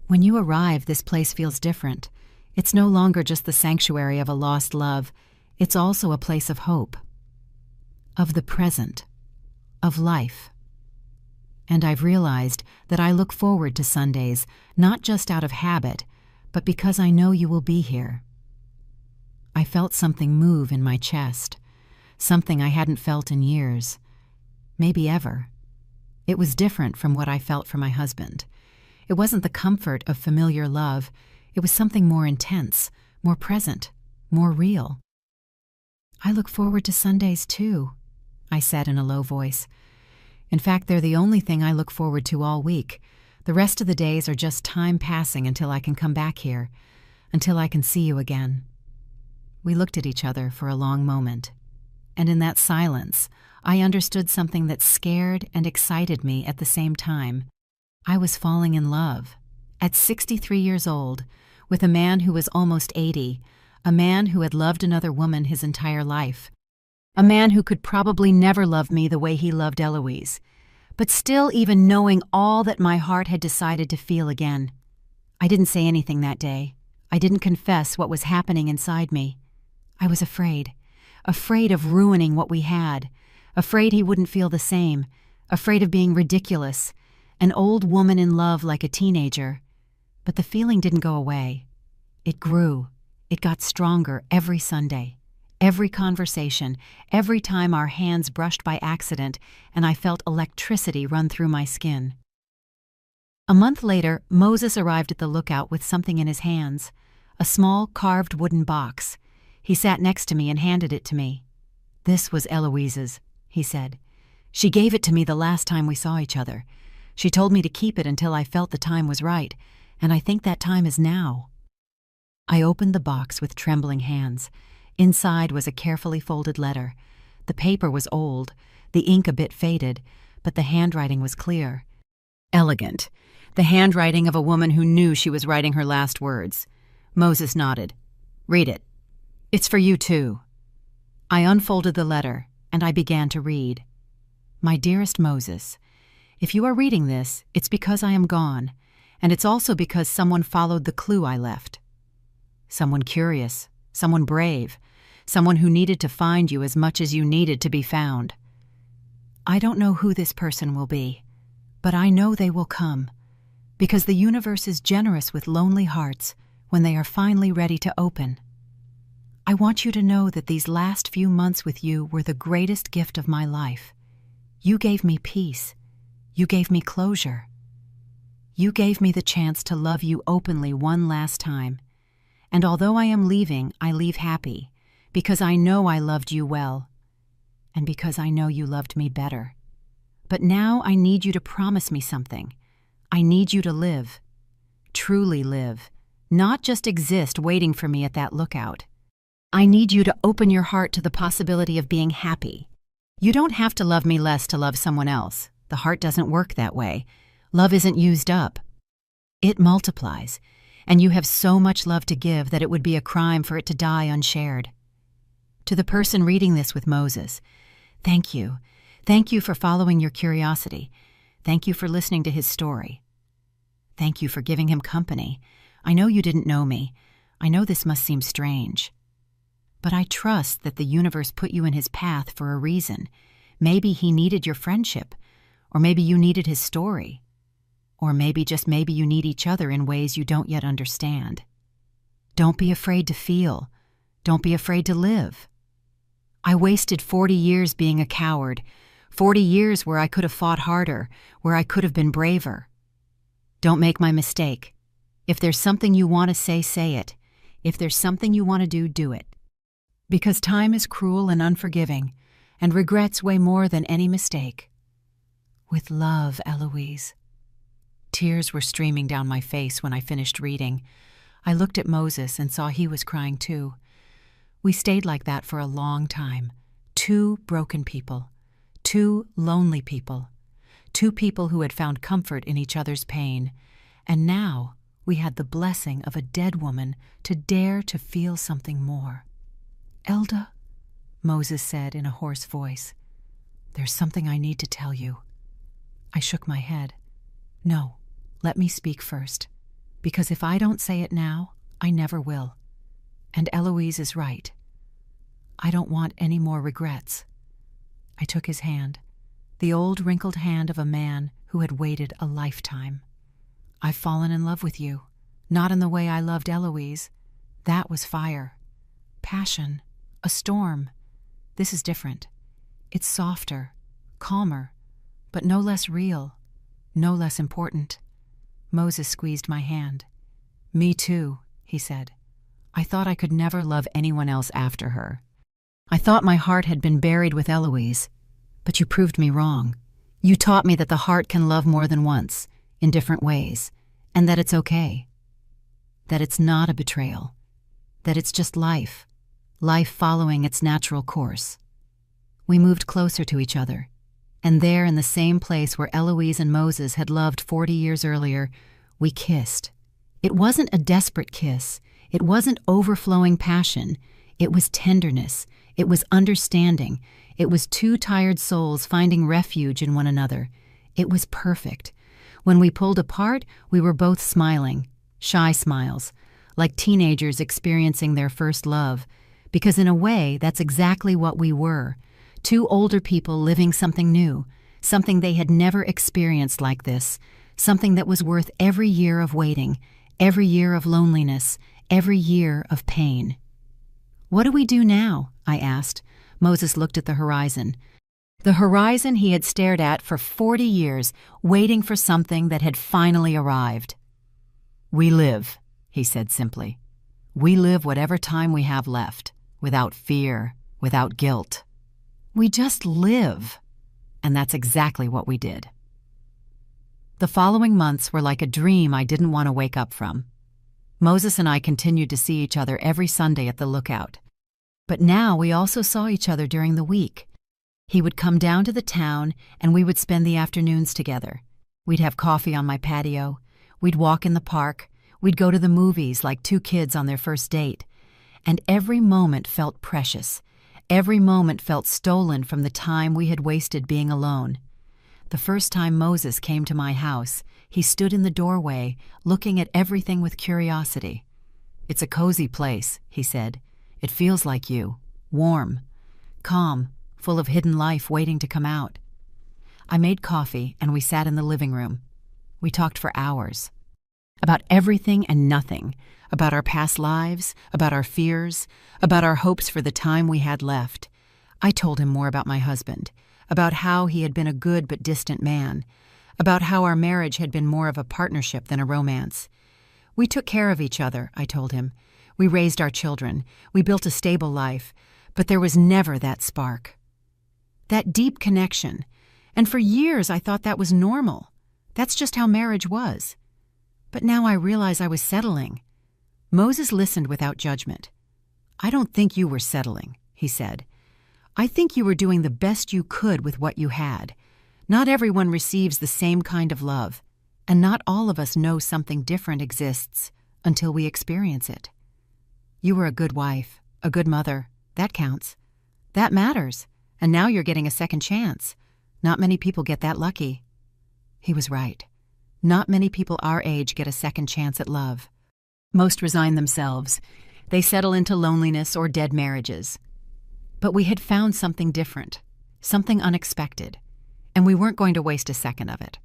When you arrive, this place feels different. It's no longer just the sanctuary of a lost love. It's also a place of hope, of the present, of life. And I've realized that I look forward to Sundays, not just out of habit, but because I know you will be here." I felt something move in my chest, something I hadn't felt in years, maybe ever. It was different from what I felt for my husband. It wasn't the comfort of familiar love. It was something more intense, more present, more real. "I look forward to Sundays too," I said in a low voice. "In fact, they're the only thing I look forward to all week. The rest of the days are just time passing until I can come back here, until I can see you again." We looked at each other for a long moment, and in that silence, I understood something that scared and excited me at the same time. I was falling in love, at 63 years old, with a man who was almost 80, a man who had loved another woman his entire life, a man who could probably never love me the way he loved Eloise, but still even knowing all that my heart had decided to feel again. I didn't say anything that day. I didn't confess what was happening inside me. I was afraid of ruining what we had, afraid he wouldn't feel the same, afraid of being ridiculous, an old woman in love like a teenager. But the feeling didn't go away. It grew. It got stronger every Sunday, every conversation, every time our hands brushed by accident and I felt electricity run through my skin. A month later, Moses arrived at the lookout with something in his hands, a small carved wooden box. He sat next to me and handed it to me. "This was Eloise's," he said. She gave it to me the last time we saw each other. She told me to keep it until I felt the time was right, and I think that time is now." I opened the box with trembling hands. Inside was a carefully folded letter. The paper was old, the ink a bit faded, but the handwriting was clear. Elegant. The handwriting of a woman who knew she was writing her last words. Moses nodded. "Read it. It's for you too." I unfolded the letter, and I began to read. "My dearest Moses, if you are reading this, it's because I am gone, and it's also because someone followed the clue I left. Someone curious, someone brave, someone who needed to find you as much as you needed to be found. I don't know who this person will be, but I know they will come, because the universe is generous with lonely hearts when they are finally ready to open. I want you to know that these last few months with you were the greatest gift of my life. You gave me peace. You gave me closure. You gave me the chance to love you openly one last time. And although I am leaving, I leave happy, because I know I loved you well, and because I know you loved me better. But now I need you to promise me something. I need you to live. Truly live. Not just exist waiting for me at that lookout. I need you to open your heart to the possibility of being happy. You don't have to love me less to love someone else. The heart doesn't work that way. Love isn't used up. It multiplies, and you have so much love to give that it would be a crime for it to die unshared. To the person reading this with Moses, thank you. Thank you for following your curiosity. Thank you for listening to his story. Thank you for giving him company. I know you didn't know me. I know this must seem strange. But I trust that the universe put you in his path for a reason. Maybe he needed your friendship, or maybe you needed his story, or maybe just maybe you need each other in ways you don't yet understand. Don't be afraid to feel. Don't be afraid to live. I wasted 40 years being a coward, 40 years where I could have fought harder, where I could have been braver. Don't make my mistake. If there's something you want to say it. If there's something you want to do it. Because time is cruel and unforgiving, and regrets weigh more than any mistake. With love, Eloise." Tears were streaming down my face when I finished reading. I looked at Moses and saw he was crying too. We stayed like that for a long time. 2 broken people. 2 lonely people. 2 people who had found comfort in each other's pain. And now we had the blessing of a dead woman to dare to feel something more. "Elda," Moses said in a hoarse voice, "there's something I need to tell you." I shook my head. "No, let me speak first, because if I don't say it now, I never will. And Eloise is right. I don't want any more regrets." I took his hand, the old wrinkled hand of a man who had waited a lifetime. "I've fallen in love with you, not in the way I loved Eloise. That was fire, passion, a storm. This is different. It's softer, calmer, but no less real, no less important." Moses squeezed my hand. "Me too," he said. "I thought I could never love anyone else after her. I thought my heart had been buried with Eloise, but you proved me wrong. You taught me that the heart can love more than once, in different ways, and that it's okay. That it's not a betrayal. That it's just life following its natural course." We moved closer to each other, and there in the same place where Eloise and Moses had loved 40 years earlier, we kissed. It wasn't a desperate kiss. It wasn't overflowing passion. It was tenderness. It was understanding. It was 2 tired souls finding refuge in one another. It was perfect. When we pulled apart, we were both smiling, shy smiles, like teenagers experiencing their first love, because in a way, that's exactly what we were. 2 older people living something new, something they had never experienced like this, something that was worth every year of waiting, every year of loneliness, every year of pain. "What do we do now?" I asked. Moses looked at the horizon. The horizon he had stared at for 40 years, waiting for something that had finally arrived. "We live," he said simply. "We live whatever time we have left, without fear, without guilt. We just live." And that's exactly what we did. The following months were like a dream I didn't want to wake up from. Moses and I continued to see each other every Sunday at the lookout. But now we also saw each other during the week. He would come down to the town and we would spend the afternoons together. We'd have coffee on my patio. We'd walk in the park. We'd go to the movies like two kids on their first date. And every moment felt precious. Every moment felt stolen from the time we had wasted being alone. The first time Moses came to my house, he stood in the doorway, looking at everything with curiosity. "It's a cozy place," he said. "It feels like you. Warm. Calm. Full of hidden life waiting to come out." I made coffee and we sat in the living room. We talked for hours. About everything and nothing. About our past lives, about our fears, about our hopes for the time we had left. I told him more about my husband, about how he had been a good but distant man, about how our marriage had been more of a partnership than a romance. We took care of each other, I told him. We raised our children. We built a stable life. But there was never that spark. That deep connection. And for years I thought that was normal. That's just how marriage was. But now I realize I was settling. Moses listened without judgment. "I don't think you were settling," he said. "I think you were doing the best you could with what you had. Not everyone receives the same kind of love, and not all of us know something different exists until we experience it. You were a good wife, a good mother. That counts. That matters, and now you're getting a second chance. Not many people get that lucky." He was right. Not many people our age get a second chance at love. Most resign themselves. They settle into loneliness or dead marriages. But we had found something different, something unexpected, and we weren't going to waste a second of it.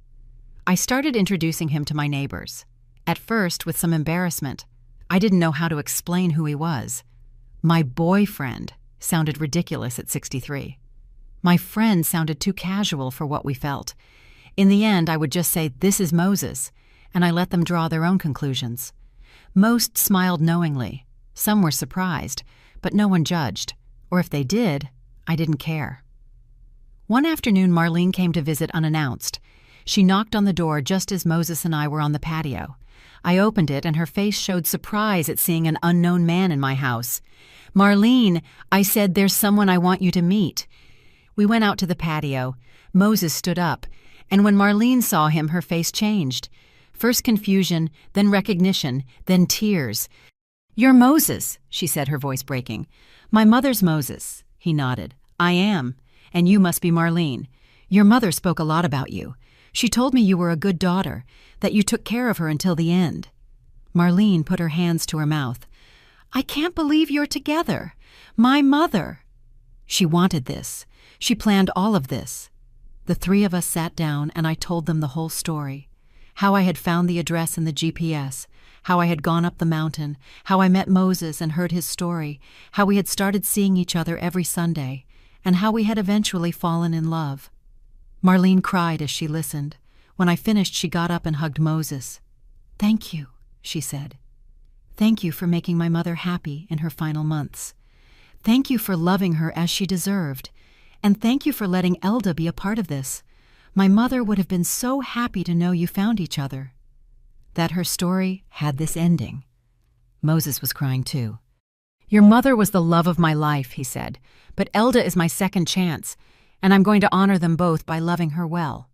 I started introducing him to my neighbors. At first, with some embarrassment. I didn't know how to explain who he was. My boyfriend sounded ridiculous at 63. My friend sounded too casual for what we felt. In the end, I would just say, "This is Moses," and I let them draw their own conclusions. Most smiled knowingly. Some were surprised, but no one judged. Or if they did, I didn't care. One afternoon, Marlene came to visit unannounced. She knocked on the door just as Moses and I were on the patio. I opened it, and her face showed surprise at seeing an unknown man in my house. "Marlene," I said, "there's someone I want you to meet." We went out to the patio. Moses stood up, and when Marlene saw him, her face changed. First confusion, then recognition, then tears. "You're Moses," she said, her voice breaking. "My mother's Moses." He nodded. "I am, and you must be Marlene. Your mother spoke a lot about you. She told me you were a good daughter, that you took care of her until the end." Marlene put her hands to her mouth. "I can't believe you're together. My mother." She wanted this. She planned all of this. The three of us sat down, and I told them the whole story. How I had found the address in the GPS, how I had gone up the mountain, how I met Moses and heard his story, how we had started seeing each other every Sunday, and how we had eventually fallen in love. Marlene cried as she listened. When I finished, she got up and hugged Moses. "Thank you," she said. "Thank you for making my mother happy in her final months. Thank you for loving her as she deserved. And thank you for letting Elda be a part of this. My mother would have been so happy to know you found each other." That her story had this ending. Moses was crying too. "Your mother was the love of my life," he said, "but Elda is my second chance, and I'm going to honor them both by loving her well."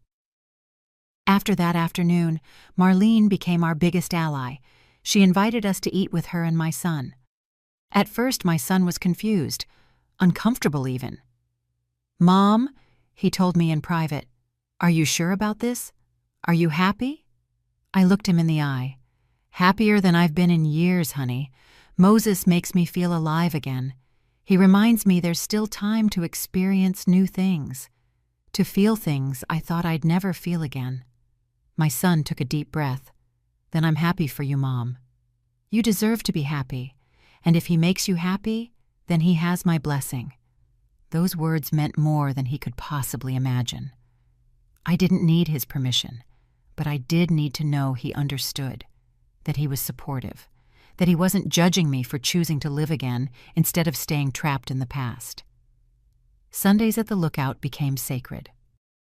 After that afternoon, Marlene became our biggest ally. She invited us to eat with her and my son. At first, my son was confused, uncomfortable even. "Mom," he told me in private, "are you sure about this? Are you happy?" I looked him in the eye. "Happier than I've been in years, honey. Moses makes me feel alive again. He reminds me there's still time to experience new things, to feel things I thought I'd never feel again." My son took a deep breath. "Then I'm happy for you, Mom. You deserve to be happy, and if he makes you happy, then he has my blessing." Those words meant more than he could possibly imagine. I didn't need his permission, but I did need to know he understood, that he was supportive, that he wasn't judging me for choosing to live again instead of staying trapped in the past. Sundays at the lookout became sacred.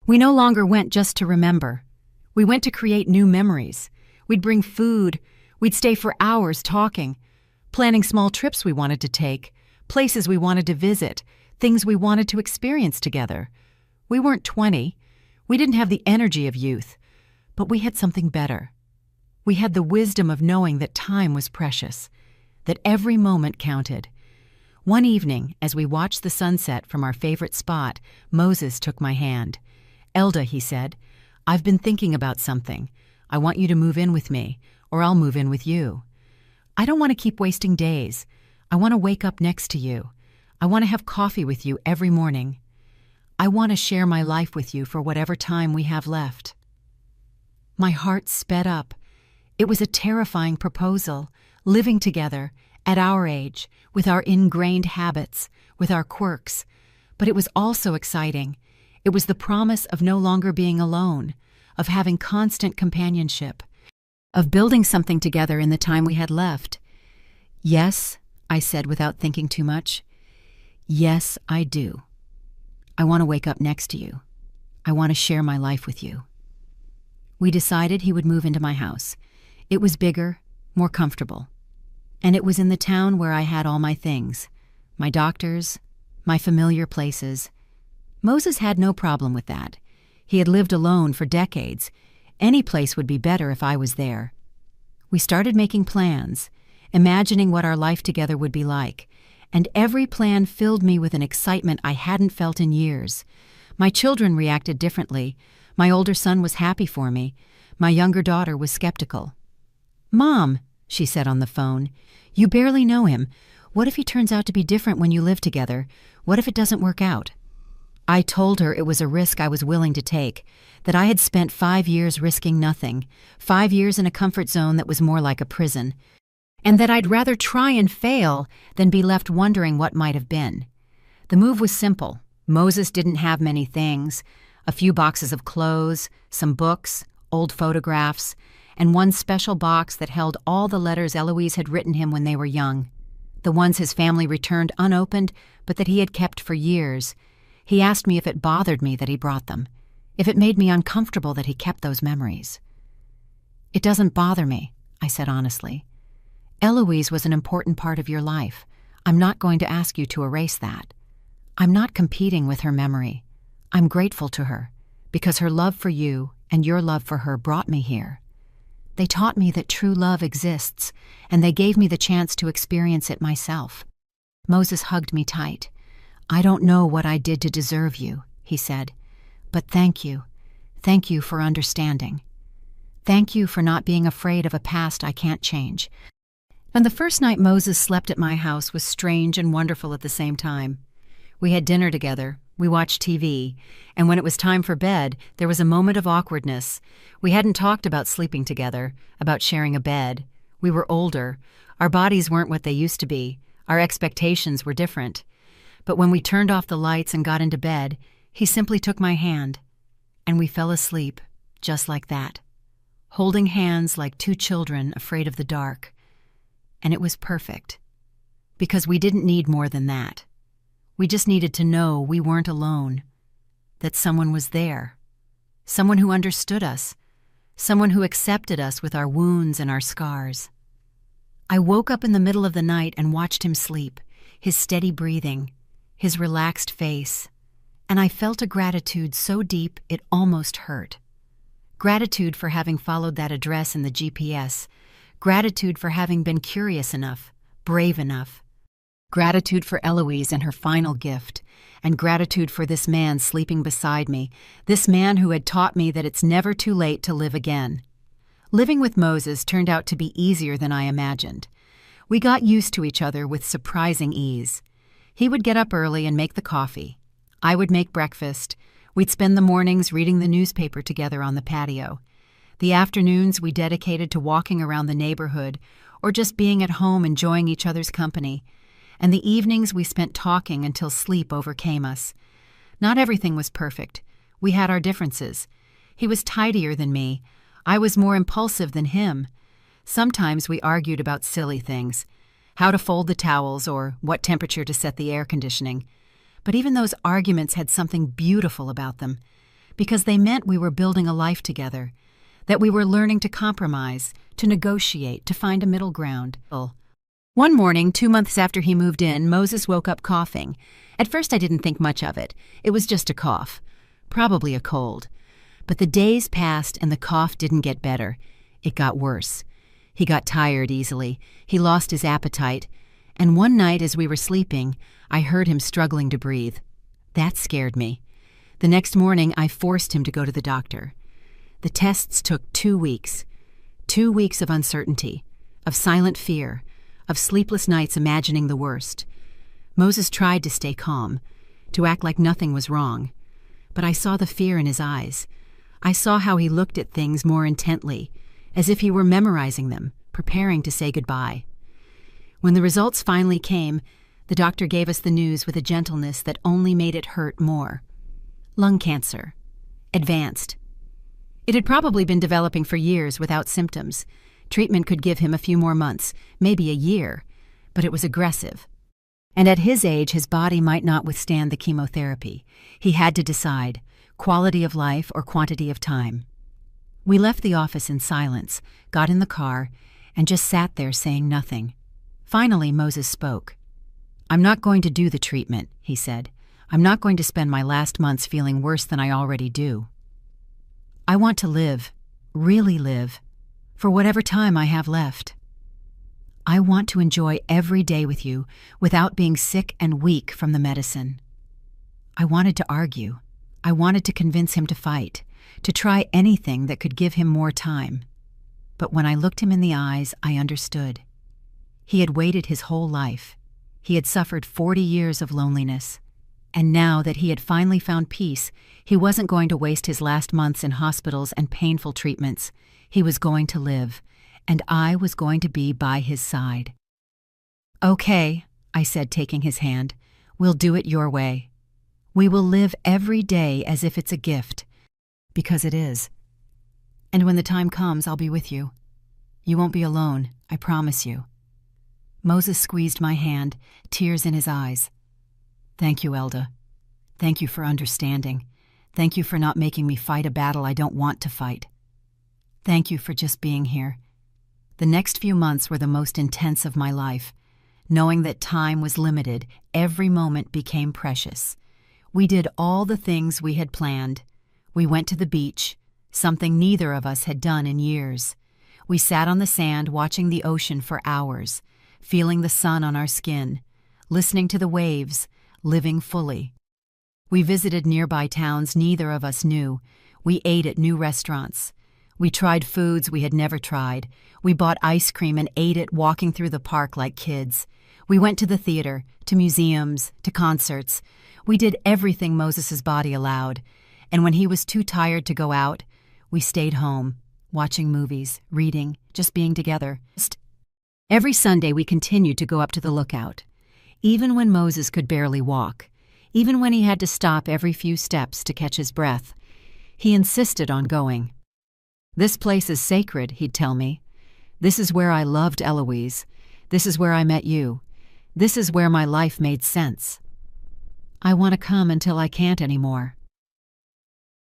We no longer went just to remember. We went to create new memories. We'd bring food. We'd stay for hours talking, planning small trips we wanted to take, places we wanted to visit, things we wanted to experience together. We weren't 20. We didn't have the energy of youth, but we had something better. We had the wisdom of knowing that time was precious, that every moment counted. One evening, as we watched the sunset from our favorite spot, Moses took my hand. "Elda," he said, "I've been thinking about something. I want you to move in with me, or I'll move in with you. I don't want to keep wasting days. I want to wake up next to you. I want to have coffee with you every morning. I want to share my life with you for whatever time we have left." My heart sped up. It was a terrifying proposal, living together, at our age, with our ingrained habits, with our quirks. But it was also exciting. It was the promise of no longer being alone, of having constant companionship, of building something together in the time we had left. "Yes," I said without thinking too much. "Yes, I do. I want to wake up next to you. I want to share my life with you." We decided he would move into my house. It was bigger, more comfortable. And it was in the town where I had all my things, my doctors, my familiar places. Moses had no problem with that. He had lived alone for decades. Any place would be better if I was there. We started making plans, imagining what our life together would be like, and every plan filled me with an excitement I hadn't felt in years. My children reacted differently. My older son was happy for me. My younger daughter was skeptical. "Mom," she said on the phone, "you barely know him. What if he turns out to be different when you live together? What if it doesn't work out?" I told her it was a risk I was willing to take, that I had spent 5 years risking nothing, 5 years in a comfort zone that was more like a prison, and that I'd rather try and fail than be left wondering what might have been. The move was simple. Moses didn't have many things: a few boxes of clothes, some books, old photographs, and one special box that held all the letters Eloise had written him when they were young, the ones his family returned unopened but that he had kept for years. He asked me if it bothered me that he brought them, if it made me uncomfortable that he kept those memories. "It doesn't bother me," I said honestly. "Eloise was an important part of your life. I'm not going to ask you to erase that. I'm not competing with her memory. I'm grateful to her, because her love for you and your love for her brought me here. They taught me that true love exists, and they gave me the chance to experience it myself." Moses hugged me tight. "I don't know what I did to deserve you," he said, "but thank you. Thank you for understanding. Thank you for not being afraid of a past I can't change." And the first night Moses slept at my house was strange and wonderful at the same time. We had dinner together, we watched TV, and when it was time for bed, there was a moment of awkwardness. We hadn't talked about sleeping together, about sharing a bed. We were older. Our bodies weren't what they used to be. Our expectations were different. But when we turned off the lights and got into bed, he simply took my hand, and we fell asleep, just like that, holding hands like two children afraid of the dark. And it was perfect, because we didn't need more than that. We just needed to know we weren't alone, that someone was there, someone who understood us, someone who accepted us with our wounds and our scars. I woke up in the middle of the night and watched him sleep, his steady breathing, his relaxed face, and I felt a gratitude so deep it almost hurt. Gratitude for having followed that address in the GPS, gratitude for having been curious enough, brave enough, gratitude for Eloise and her final gift, and gratitude for this man sleeping beside me, this man who had taught me that it's never too late to live again. Living with Moses turned out to be easier than I imagined. We got used to each other with surprising ease. He would get up early and make the coffee. I would make breakfast. We'd spend the mornings reading the newspaper together on the patio. The afternoons we dedicated to walking around the neighborhood or just being at home enjoying each other's company. And the evenings we spent talking until sleep overcame us. Not everything was perfect. We had our differences. He was tidier than me. I was more impulsive than him. Sometimes we argued about silly things, how to fold the towels or what temperature to set the air conditioning. But even those arguments had something beautiful about them, because they meant we were building a life together, that we were learning to compromise, to negotiate, to find a middle ground. One morning, 2 months after he moved in, Moses woke up coughing. At first I didn't think much of it. It was just a cough. Probably a cold. But the days passed and the cough didn't get better. It got worse. He got tired easily. He lost his appetite. And one night as we were sleeping, I heard him struggling to breathe. That scared me. The next morning, I forced him to go to the doctor. The tests took 2 weeks. 2 weeks of uncertainty, of silent fear, of sleepless nights imagining the worst. Moses tried to stay calm, to act like nothing was wrong. But I saw the fear in his eyes. I saw how he looked at things more intently, as if he were memorizing them, preparing to say goodbye. When the results finally came, the doctor gave us the news with a gentleness that only made it hurt more. Lung cancer. Advanced. It had probably been developing for years without symptoms. Treatment could give him a few more months, maybe a year, but it was aggressive. And at his age, his body might not withstand the chemotherapy. He had to decide, quality of life or quantity of time. We left the office in silence, got in the car, and just sat there saying nothing. Finally, Moses spoke. "I'm not going to do the treatment," he said. "I'm not going to spend my last months feeling worse than I already do. I want to live, really live, for whatever time I have left. I want to enjoy every day with you without being sick and weak from the medicine." I wanted to argue. I wanted to convince him to fight, to try anything that could give him more time. But when I looked him in the eyes, I understood. He had waited his whole life. He had suffered 40 years of loneliness. And now that he had finally found peace, he wasn't going to waste his last months in hospitals and painful treatments. He was going to live, and I was going to be by his side. "Okay," I said, taking his hand. "We'll do it your way. We will live every day as if it's a gift, because it is. And when the time comes, I'll be with you. You won't be alone, I promise you." Moses squeezed my hand, tears in his eyes. "Thank you, Elda. Thank you for understanding. Thank you for not making me fight a battle I don't want to fight. Thank you for just being here." The next few months were the most intense of my life. Knowing that time was limited, every moment became precious. We did all the things we had planned. We went to the beach, something neither of us had done in years. We sat on the sand watching the ocean for hours, feeling the sun on our skin, listening to the waves, living fully. We visited nearby towns neither of us knew. We ate at new restaurants. We tried foods we had never tried. We bought ice cream and ate it walking through the park like kids. We went to the theater, to museums, to concerts. We did everything Moses's body allowed. And when he was too tired to go out, we stayed home, watching movies, reading, just being together. Every Sunday we continued to go up to the lookout. Even when Moses could barely walk, even when he had to stop every few steps to catch his breath, he insisted on going. "This place is sacred," he'd tell me. "This is where I loved Eloise. This is where I met you. This is where my life made sense. I want to come until I can't anymore."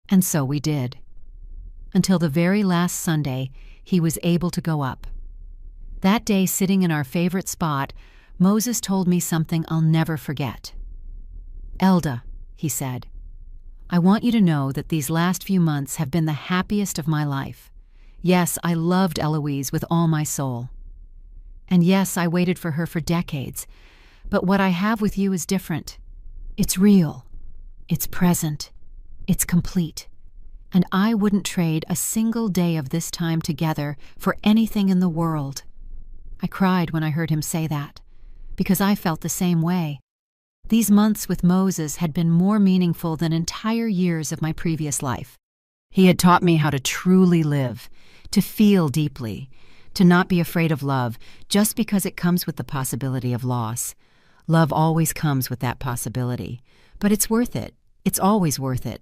And so we did. Until the very last Sunday, he was able to go up. That day, sitting in our favorite spot, Moses told me something I'll never forget. "Elda," he said, "I want you to know that these last few months have been the happiest of my life. Yes, I loved Eloise with all my soul. And yes, I waited for her for decades. But what I have with you is different. It's real. It's present. It's complete. And I wouldn't trade a single day of this time together for anything in the world." I cried when I heard him say that, because I felt the same way. These months with Moses had been more meaningful than entire years of my previous life. He had taught me how to truly live, to feel deeply, to not be afraid of love just because it comes with the possibility of loss. Love always comes with that possibility, but it's worth it. It's always worth it.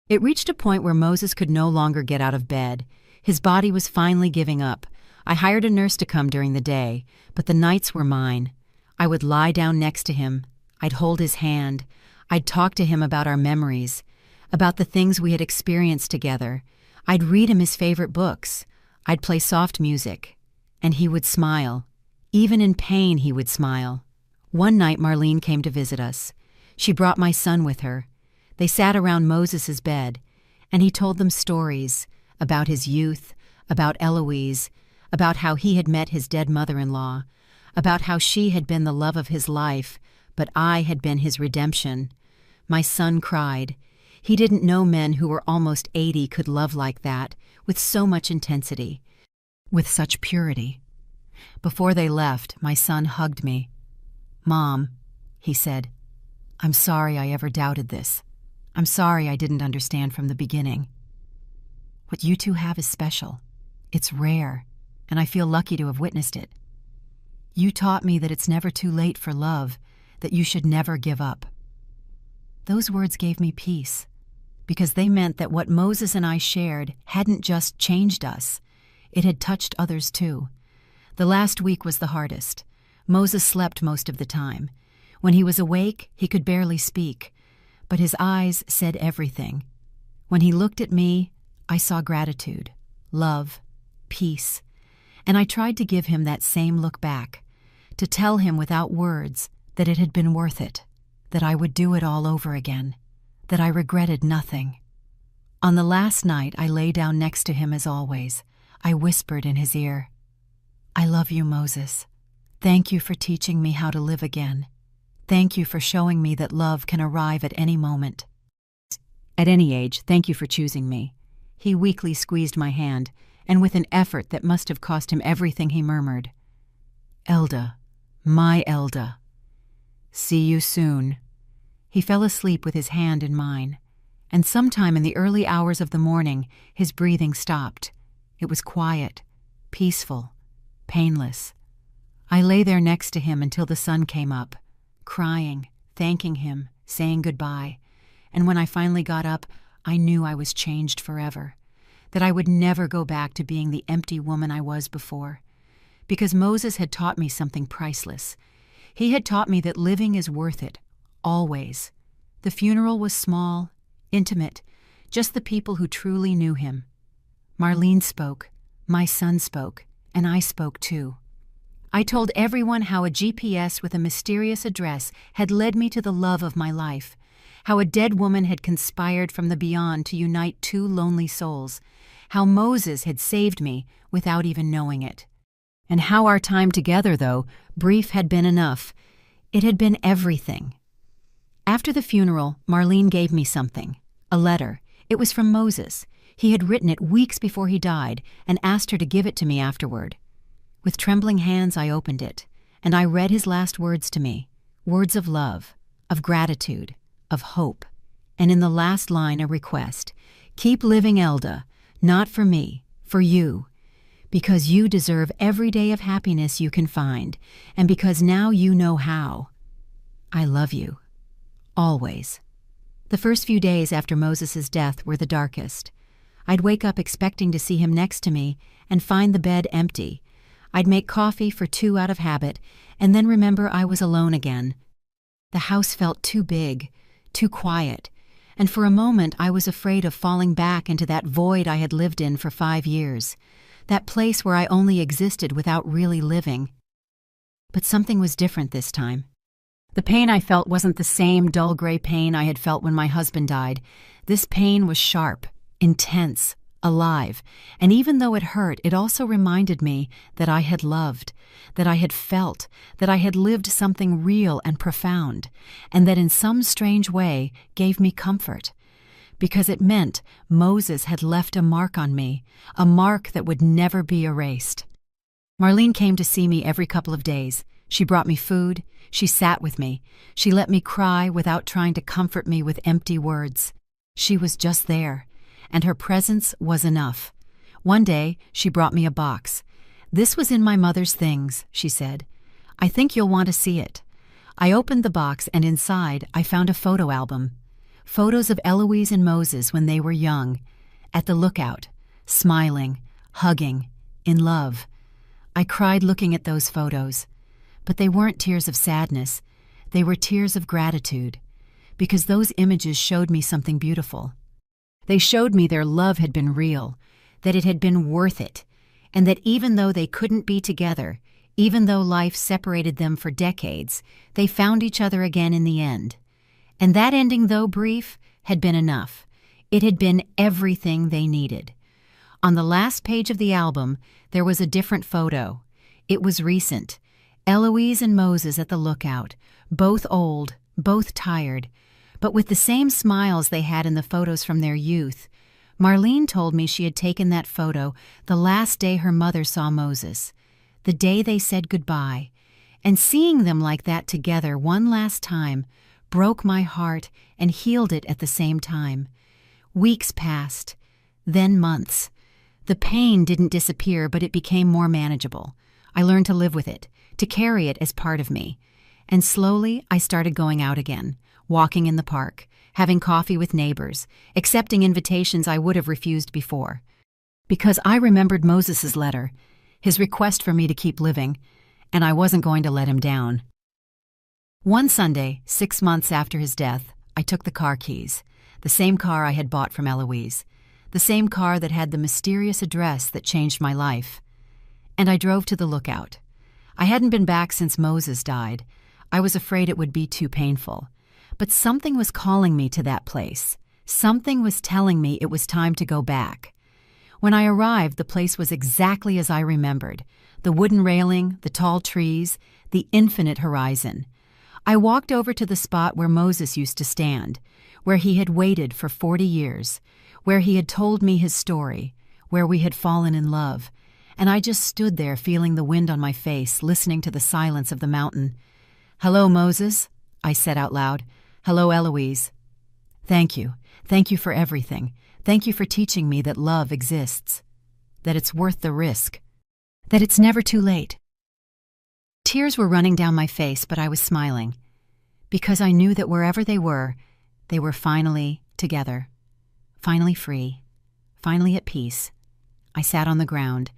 It reached a point where Moses could no longer get out of bed. His body was finally giving up. I hired a nurse to come during the day, but the nights were mine. I would lie down next to him. I'd hold his hand. I'd talk to him about our memories, about the things we had experienced together. I'd read him his favorite books. I'd play soft music. And he would smile. Even in pain, he would smile. One night, Marlene came to visit us. She brought my son with her. They sat around Moses's bed, and he told them stories about his youth, about Eloise, about how he had met his dead mother-in-law, about how she had been the love of his life, but I had been his redemption. My son cried. He didn't know men who were almost 80 could love like that, with so much intensity, with such purity. Before they left, my son hugged me. "Mom," he said, "I'm sorry I ever doubted this. I'm sorry I didn't understand from the beginning. What you two have is special. It's rare, and I feel lucky to have witnessed it. You taught me that it's never too late for love, that you should never give up." Those words gave me peace, because they meant that what Moses and I shared hadn't just changed us. It had touched others too. The last week was the hardest. Moses slept most of the time. When he was awake, he could barely speak, but his eyes said everything. When he looked at me, I saw gratitude, love, peace, and I tried to give him that same look back, to tell him without words that it had been worth it, that I would do it all over again, that I regretted nothing. On the last night, I lay down next to him as always. I whispered in his ear, "I love you, Moses. Thank you for teaching me how to live again. Thank you for showing me that love can arrive at any moment. At any age, thank you for choosing me." He weakly squeezed my hand, and with an effort that must have cost him everything, he murmured, "Elda, my Elda. See you soon." He fell asleep with his hand in mine, and sometime in the early hours of the morning, his breathing stopped. It was quiet, peaceful, painless. I lay there next to him until the sun came up, crying, thanking him, saying goodbye, and when I finally got up, I knew I was changed forever, that I would never go back to being the empty woman I was before, because Moses had taught me something priceless. He had taught me that living is worth it, always. The funeral was small, intimate, just the people who truly knew him. Marlene spoke, my son spoke, and I spoke too. I told everyone how a GPS with a mysterious address had led me to the love of my life, how a dead woman had conspired from the beyond to unite two lonely souls, how Moses had saved me without even knowing it. And how our time together, though brief had been enough, it had been everything. After the funeral, Marlene gave me something, a letter. It was from Moses. He had written it weeks before he died and asked her to give it to me afterward. With trembling hands, I opened it, and I read his last words to me, words of love, of gratitude, of hope, and in the last line a request, "Keep living, Elda, not for me, for you, because you deserve every day of happiness you can find, and because now you know how. I love you. Always." The first few days after Moses's death were the darkest. I'd wake up expecting to see him next to me and find the bed empty. I'd make coffee for 2 out of habit, and then remember I was alone again. The house felt too big, too quiet, and for a moment I was afraid of falling back into that void I had lived in for 5 years, that place where I only existed without really living. But something was different this time. The pain I felt wasn't the same dull gray pain I had felt when my husband died. This pain was sharp, intense, alive, and even though it hurt, it also reminded me that I had loved, that I had felt, that I had lived something real and profound, and that in some strange way gave me comfort, because it meant Moses had left a mark on me, a mark that would never be erased. Marlene came to see me every couple of days. She brought me food, she sat with me, she let me cry without trying to comfort me with empty words. She was just there, and her presence was enough. One day, she brought me a box. "This was in my mother's things," she said. "I think you'll want to see it." I opened the box, and inside I found a photo album. Photos of Eloise and Moses when they were young, at the lookout, smiling, hugging, in love. I cried looking at those photos, but they weren't tears of sadness. They were tears of gratitude, because those images showed me something beautiful. They showed me their love had been real, that it had been worth it, and that even though they couldn't be together, even though life separated them for decades, they found each other again in the end. And that ending, though brief, had been enough. It had been everything they needed. On the last page of the album, there was a different photo. It was recent. Eloise and Moses at the lookout, both old, both tired, but with the same smiles they had in the photos from their youth. Marlene told me she had taken that photo the last day her mother saw Moses, the day they said goodbye, and seeing them like that together one last time broke my heart and healed it at the same time. Weeks passed, then months. The pain didn't disappear, but it became more manageable. I learned to live with it, to carry it as part of me. And slowly I started going out again, walking in the park, having coffee with neighbors, accepting invitations I would have refused before. Because I remembered Moses's letter, his request for me to keep living, and I wasn't going to let him down. One Sunday, 6 months after his death, I took the car keys, the same car I had bought from Eloise, the same car that had the mysterious address that changed my life. And I drove to the lookout. I hadn't been back since Moses died. I was afraid it would be too painful. But something was calling me to that place. Something was telling me it was time to go back. When I arrived, the place was exactly as I remembered. The wooden railing, the tall trees, the infinite horizon. I walked over to the spot where Moses used to stand, where he had waited for 40 years, where he had told me his story, where we had fallen in love, and I just stood there feeling the wind on my face, listening to the silence of the mountain. "Hello, Moses," I said out loud. "Hello, Eloise. Thank you. Thank you for everything. Thank you for teaching me that love exists, that it's worth the risk, that it's never too late." Tears were running down my face, but I was smiling, because I knew that wherever they were finally together, finally free, finally at peace. I sat on the ground,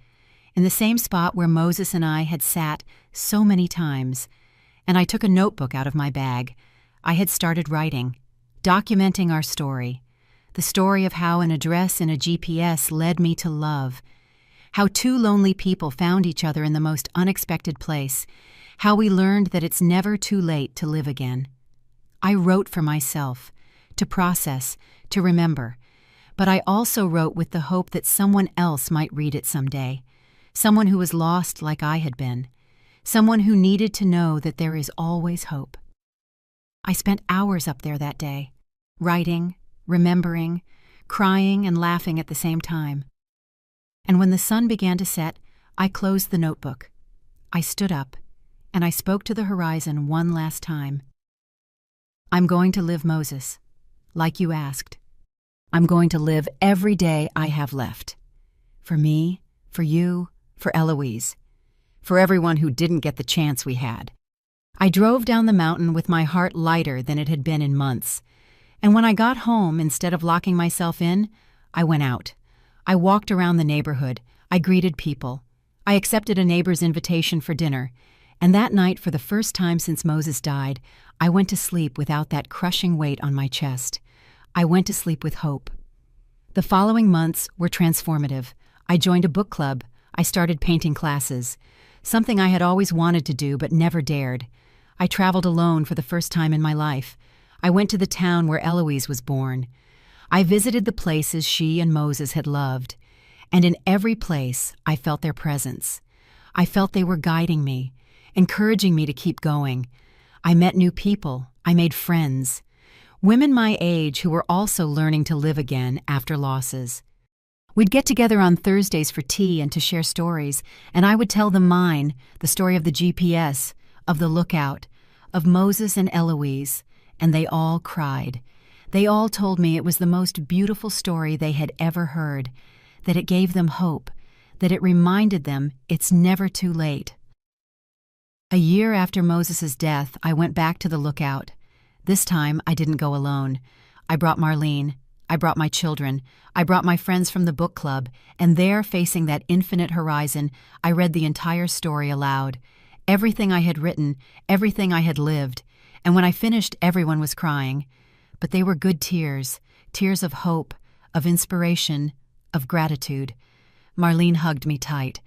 in the same spot where Moses and I had sat so many times, and I took a notebook out of my bag. I had started writing, documenting our story, the story of how an address in a GPS led me to love, how two lonely people found each other in the most unexpected place, how we learned that it's never too late to live again. I wrote for myself, to process, to remember, but I also wrote with the hope that someone else might read it someday, someone who was lost like I had been, someone who needed to know that there is always hope. I spent hours up there that day, writing, remembering, crying and laughing at the same time. And when the sun began to set, I closed the notebook. I stood up, and I spoke to the horizon one last time. "I'm going to live, Moses, like you asked. I'm going to live every day I have left. For me, for you, for Eloise, for everyone who didn't get the chance we had." I drove down the mountain with my heart lighter than it had been in months. And when I got home, instead of locking myself in, I went out. I walked around the neighborhood. I greeted people. I accepted a neighbor's invitation for dinner. And that night, for the first time since Moses died, I went to sleep without that crushing weight on my chest. I went to sleep with hope. The following months were transformative. I joined a book club. I started painting classes, something I had always wanted to do but never dared. I traveled alone for the first time in my life. I went to the town where Eloise was born. I visited the places she and Moses had loved, and in every place I felt their presence. I felt they were guiding me, encouraging me to keep going. I met new people. I made friends. Women my age who were also learning to live again after losses. We'd get together on Thursdays for tea and to share stories, and I would tell them mine, the story of the GPS, of the lookout, of Moses and Eloise, and they all cried. They all told me it was the most beautiful story they had ever heard, that it gave them hope, that it reminded them it's never too late. A year after Moses' death, I went back to the lookout. This time, I didn't go alone. I brought Marlene. I brought my children. I brought my friends from the book club, and there, facing that infinite horizon, I read the entire story aloud. Everything I had written, everything I had lived, and when I finished, everyone was crying. But they were good tears, tears of hope, of inspiration, of gratitude. Marlene hugged me tight.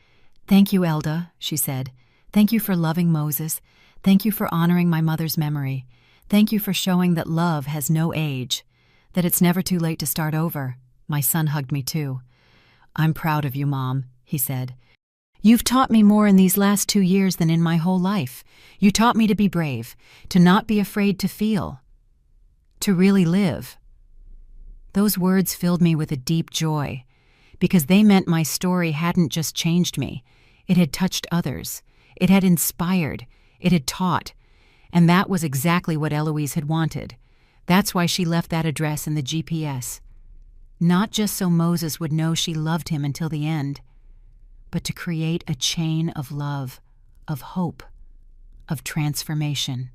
"Thank you, Elda," she said. "Thank you for loving Moses. Thank you for honoring my mother's memory. Thank you for showing that love has no age, that it's never too late to start over." My son hugged me too. "I'm proud of you, Mom," he said. "You've taught me more in these last 2 years than in my whole life. You taught me to be brave, to not be afraid to feel, to really live." Those words filled me with a deep joy, because they meant my story hadn't just changed me. It had touched others. It had inspired. It had taught. And that was exactly what Eloise had wanted. That's why she left that address in the GPS. Not just so Moses would know she loved him until the end, but to create a chain of love, of hope, of transformation.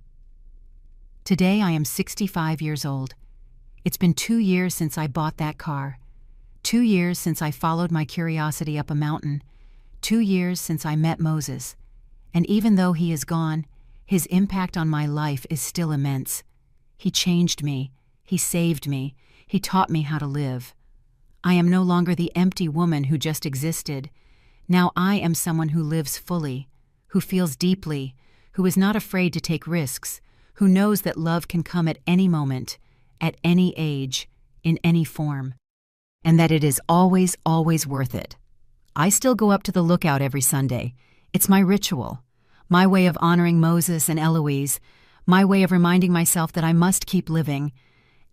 Today I am 65 years old. It's been 2 years since I bought that car. 2 years since I followed my curiosity up a mountain. 2 years since I met Moses. And even though he is gone, his impact on my life is still immense. He changed me. He saved me. He taught me how to live. I am no longer the empty woman who just existed. Now I am someone who lives fully, who feels deeply, who is not afraid to take risks, who knows that love can come at any moment, at any age, in any form, and that it is always, always worth it. I still go up to the lookout every Sunday. It's my ritual, my way of honoring Moses and Eloise, my way of reminding myself that I must keep living.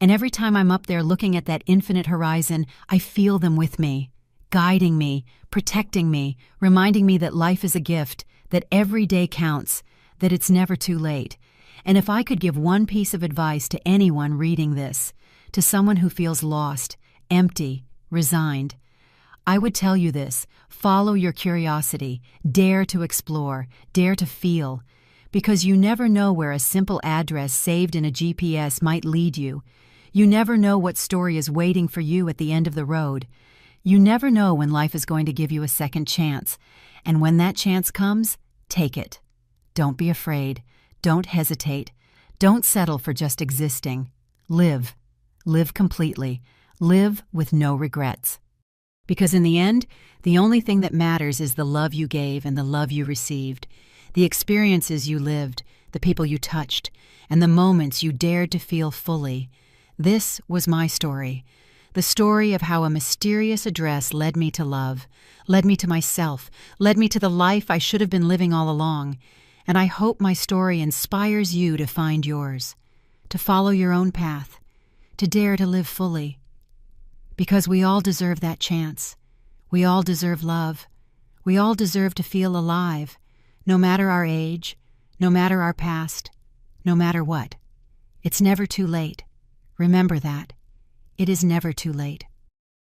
And every time I'm up there looking at that infinite horizon, I feel them with me, guiding me, protecting me, reminding me that life is a gift, that every day counts, that it's never too late. And if I could give one piece of advice to anyone reading this, to someone who feels lost, empty, resigned, I would tell you this: follow your curiosity, dare to explore, dare to feel, because you never know where a simple address saved in a GPS might lead you. You never know what story is waiting for you at the end of the road. You never know when life is going to give you a second chance, and when that chance comes, take it. Don't be afraid. Don't hesitate. Don't settle for just existing. Live. Live completely. Live with no regrets. Because in the end, the only thing that matters is the love you gave and the love you received, the experiences you lived, the people you touched, and the moments you dared to feel fully. This was my story. The story of how a mysterious address led me to love, led me to myself, led me to the life I should have been living all along. And I hope my story inspires you to find yours, to follow your own path, to dare to live fully. Because we all deserve that chance. We all deserve love. We all deserve to feel alive, no matter our age, no matter our past, no matter what. It's never too late. Remember that. It is never too late.